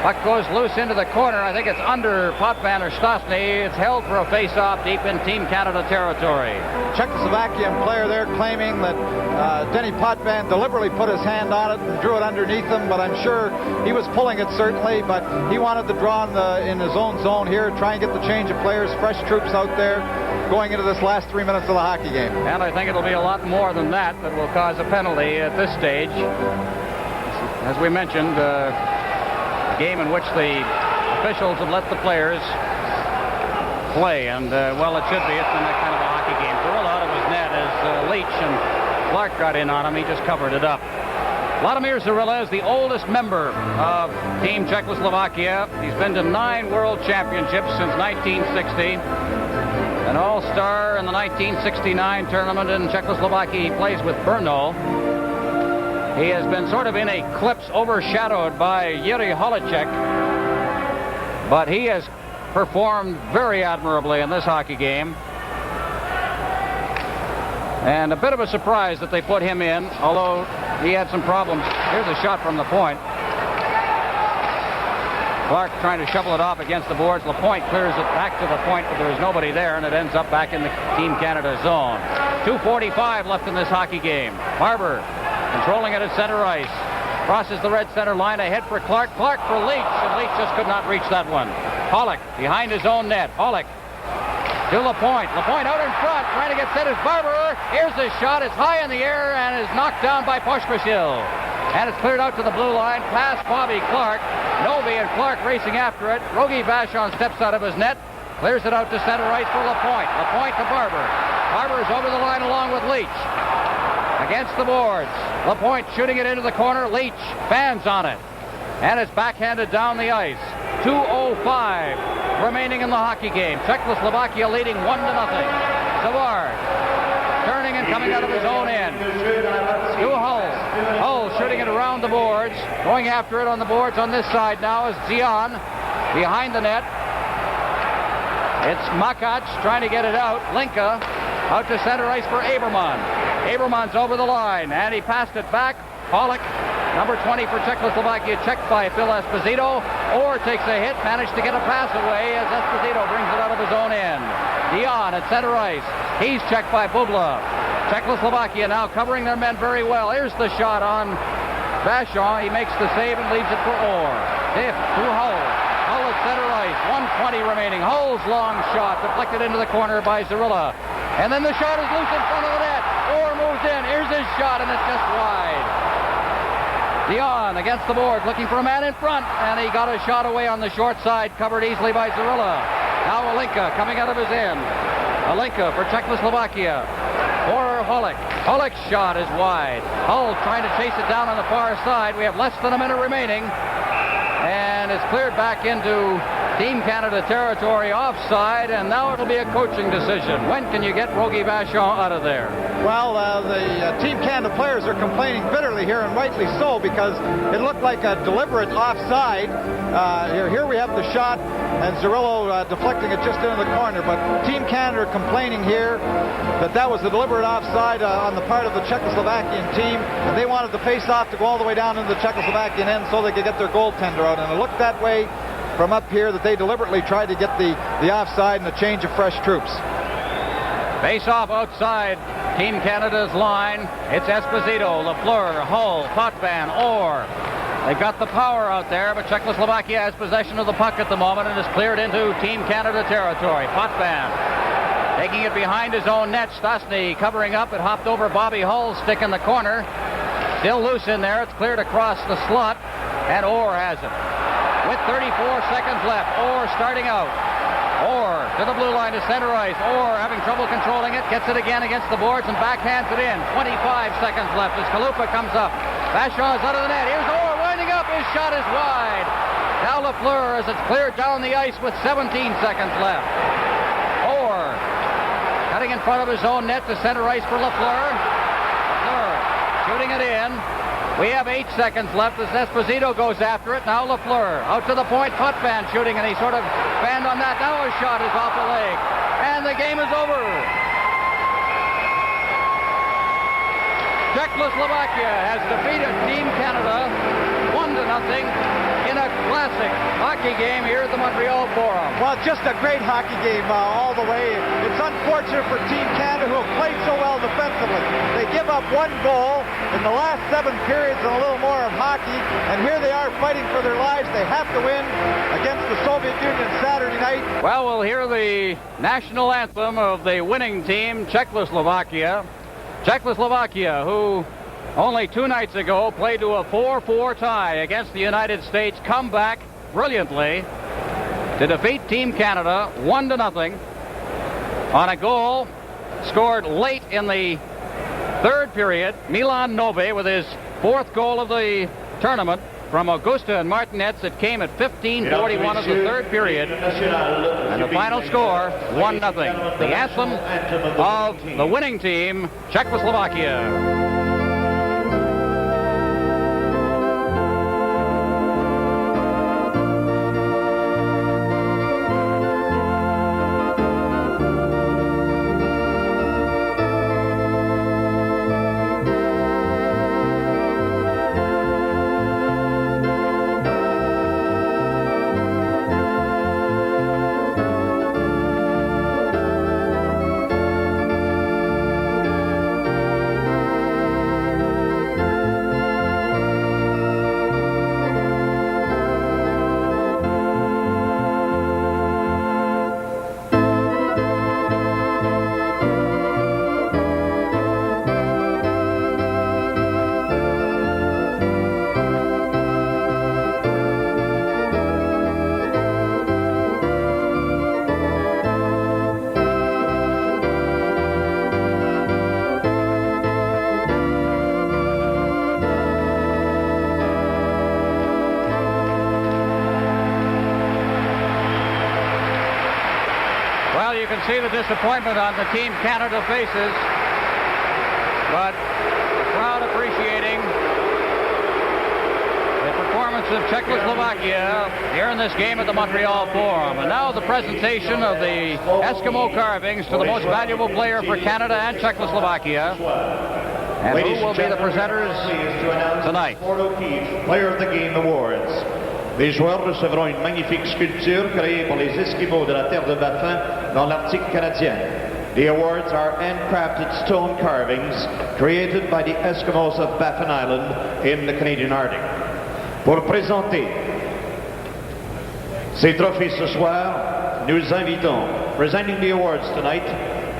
A: Puck goes loose into the corner. I think it's under Potvin or Stastny. It's held for a face-off deep in Team Canada territory.
B: Czechoslovakian player there claiming that Denny Potvin deliberately put his hand on it and drew it underneath him, but I'm sure he was pulling it certainly, but he wanted to draw in his own zone here, try and get the change of players, fresh troops out there going into this last 3 minutes of the hockey game.
A: And I think it'll be a lot more than that will cause a penalty at this stage. As we mentioned, a game in which the officials have let the players play, and well, it should be. It's in that kind of a hockey game. Zarilla out of his net as Leach and Clark got in on him. He just covered it up. Vladimir Zarilla is the oldest member of Team Czechoslovakia. He's been to 9 World Championships since 1960. An all-star in the 1969 tournament in Czechoslovakia. He plays with Brno. He has been sort of in a eclipse, overshadowed by Yuri Holicek, but he has performed very admirably in this hockey game. And a bit of a surprise that they put him in, although he had some problems. Here's a shot from the point. Clark trying to shovel it off against the boards. Lapointe clears it back to the point, but there's nobody there, and it ends up back in the Team Canada zone. 2:45 left in this hockey game. Barber controlling it at center ice. Crosses the red center line ahead for Clark. Clark for Leach, and Leach just could not reach that one. Pollock behind his own net. Pollock to Lapointe. Lapointe out in front, trying to get set as Barber. Here's the shot. It's high in the air and is knocked down by Pospisil. And it's cleared out to the blue line, past Bobby Clark. Novi and Clark racing after it. Rogie Vachon steps out of his net, clears it out to center ice for Lapointe. Lapointe to Barber. Barber is over the line along with Leach. Against the boards. Lapointe shooting it into the corner. Leach fans on it. And it's backhanded down the ice. 2:05 remaining in the hockey game. Czechoslovakia leading 1-0. Savard turning and coming out of his own end. To Hull. Hull shooting it around the boards. Going after it on the boards on this side now is Zion behind the net. It's Makac trying to get it out. Linka out to center ice for Aberman. Aberman's over the line, and he passed it back. Pollock, number 20 for Czechoslovakia, checked by Phil Esposito. Orr takes a hit, managed to get a pass away as Esposito brings it out of his own end. Dion at center ice. He's checked by Bubla. Czechoslovakia now covering their men very well. Here's the shot on Vachon. He makes the save and leaves it for Orr. Diff to Hull. Hull at center ice. 1:20 remaining. Hull's long shot deflected into the corner by Zarilla. And then the shot is loose in front of the net. Orr moves in. Here's his shot, and it's just wide. Dion against the board, looking for a man in front, and he got a shot away on the short side, covered easily by Zarilla. Now Alinka coming out of his end. Alinka for Czechoslovakia. For Hollick. Hollick's shot is wide. Hull trying to chase it down on the far side. We have less than a minute remaining. And it's cleared back into Team Canada territory offside, and now it'll be a coaching decision. When can you get Rogie Vachon out of there?
B: Well, the Team Canada players are complaining bitterly here, and rightly so, because it looked like a deliberate offside. Here we have the shot, and Zarilla deflecting it just into the corner. But Team Canada are complaining here that was a deliberate offside on the part of the Czechoslovakian team, and they wanted the face-off to go all the way down into the Czechoslovakian end so they could get their goaltender out. And it looked that way from up here, that they deliberately tried to get the offside and a change of fresh troops.
A: Face-off outside Team Canada's line. It's Esposito, Lafleur, Hull, Potvin, Orr. They've got the power out there, but Czechoslovakia has possession of the puck at the moment and is cleared into Team Canada territory. Potvin taking it behind his own net. Stastny covering up. It hopped over Bobby Hull's stick in the corner. Still loose in there. It's cleared across the slot, and Orr has it. With 34 seconds left, Orr starting out. Orr to the blue line to center ice. Orr having trouble controlling it. Gets it again against the boards and backhands it in. 25 seconds left as Kalupa comes up. Vachon is out of the net. Here's Orr winding up. His shot is wide. Now Lafleur as it's cleared down the ice with 17 seconds left. Orr cutting in front of his own net to center ice for Lafleur. Lafleur shooting it in. We have 8 seconds left as Esposito goes after it. Now Lafleur out to the point. Potvin shooting, and he sort of fanned on that. Now his shot is off the leg, and the game is over. Czechoslovakia has defeated Team Canada 1-0 in a classic hockey game here at the Montreal Forum.
B: Well, just a great hockey game all the way. It's unfortunate for Team Canada, who have played so well defensively. They give up 1 goal in the last 7 periods and a little more of hockey, and here they are fighting for their lives. They have to win against the Soviet Union Saturday night.
A: Well, we'll hear the national anthem of the winning team, Czechoslovakia. Czechoslovakia, who only 2 nights ago played to a 4-4 tie against the United States, come back brilliantly to defeat Team Canada 1-0 on a goal scored late in the 3rd period. Milan Nove with his 4th goal of the tournament from Augusta and Martinez. It came at 15:41 of the 3rd period, and the final score 1-0. The anthem of the winning team, Czechoslovakia. You can see the disappointment on the Team Canada faces, but the crowd appreciating the performance of Czechoslovakia here in this game at the Montreal Forum. And now the presentation of the Eskimo carvings to the most valuable player for Canada and Czechoslovakia. And who will be the presenters tonight?
C: Player of the Game Awards. Les joueurs recevront une magnifique sculpture créée pour les Esquimaux de la terre de Baffin dans l'Arctique canadien. The awards are handcrafted stone carvings created by the Eskimos of Baffin Island in the Canadian Arctic. Pour présenter ces trophées ce soir, nous invitons, presenting the awards tonight,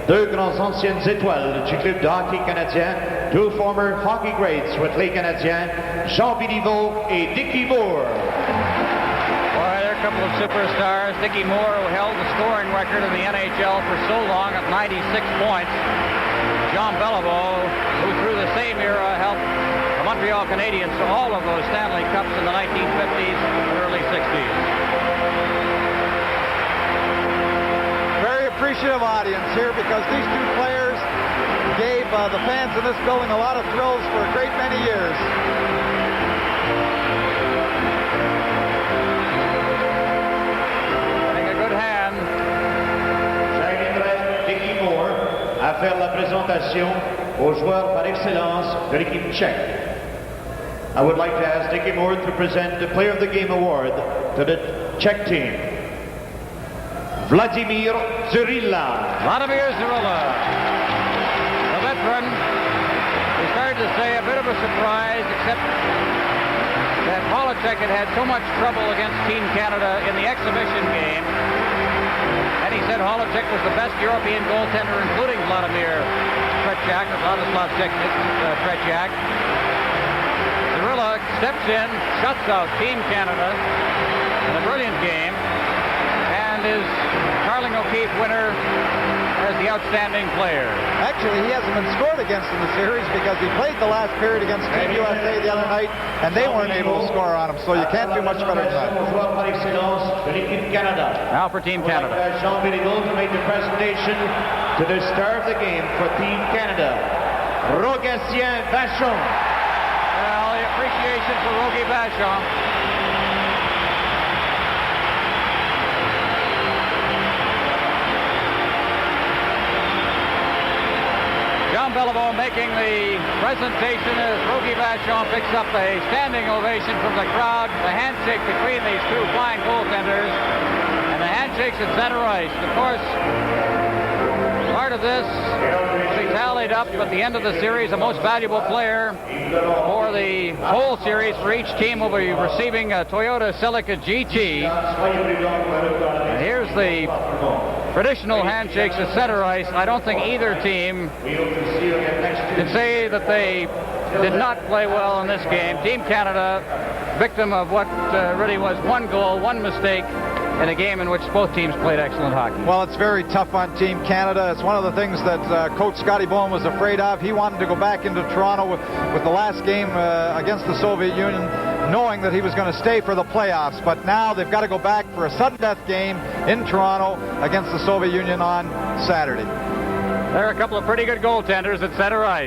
C: 2 grands anciennes étoiles du club de hockey canadien, 2 former hockey greats with les Canadiens, Jean Béliveau et Dickie Moore.
A: A couple of superstars. Dickie Moore, who held the scoring record in the NHL for so long at 96 points. Jean Béliveau, who through the same era helped the Montreal Canadiens to all of those Stanley Cups in the 1950s and early 60s.
B: Very appreciative audience here, because these 2 players gave the fans in this building a lot of thrills for a great many years.
C: À faire la présentation aux joueurs par excellence de l'équipe tchèque. I would like to ask Dickie Moore to present the Player of the Game Award to the Czech team. Vladimir Zurilla.
A: Vladimir Zurilla, the veteran. We started to say a bit of a surprise, except that Polacek had so much trouble against Team Canada in the exhibition game. And he said Polacek was the best European goaltender, including Vladimir Tretiak, or Vladislav Tretiak. Zorilla steps in, shuts out Team Canada in a brilliant game, and is Carling O'Keefe winner as the outstanding player.
B: Actually, he hasn't been scored against in the series because he played the last period against Team USA the other night, and they weren't able to score on him, so you can't do much better than that.
A: Now for Team Canada.
C: Jean Béliveau to make the presentation to the star of the game for Team Canada, Rogatien Vachon.
A: Well, the appreciation for Rogie Vachon. Jean Béliveau making the presentation as Rogie Vachon picks up a standing ovation from the crowd. The handshake between these two fine goaltenders, and the handshakes at center ice. Of course, part of this will be tallied up at the end of the series. The most valuable player for the whole series for each team will be receiving a Toyota Celica GT. And here's the traditional handshakes at center ice. I don't think either team can say that they did not play well in this game. Team Canada, victim of what really was one goal, one mistake in a game in which both teams played excellent hockey.
B: Well, it's very tough on Team Canada. It's one of the things that Coach Scotty Bowen was afraid of. He wanted to go back into Toronto with the last game against the Soviet Union, knowing that he was going to stay for the playoffs. But now they've got to go back for a sudden death game in Toronto against the Soviet Union on Saturday.
A: There are a couple of pretty good goaltenders at center ice.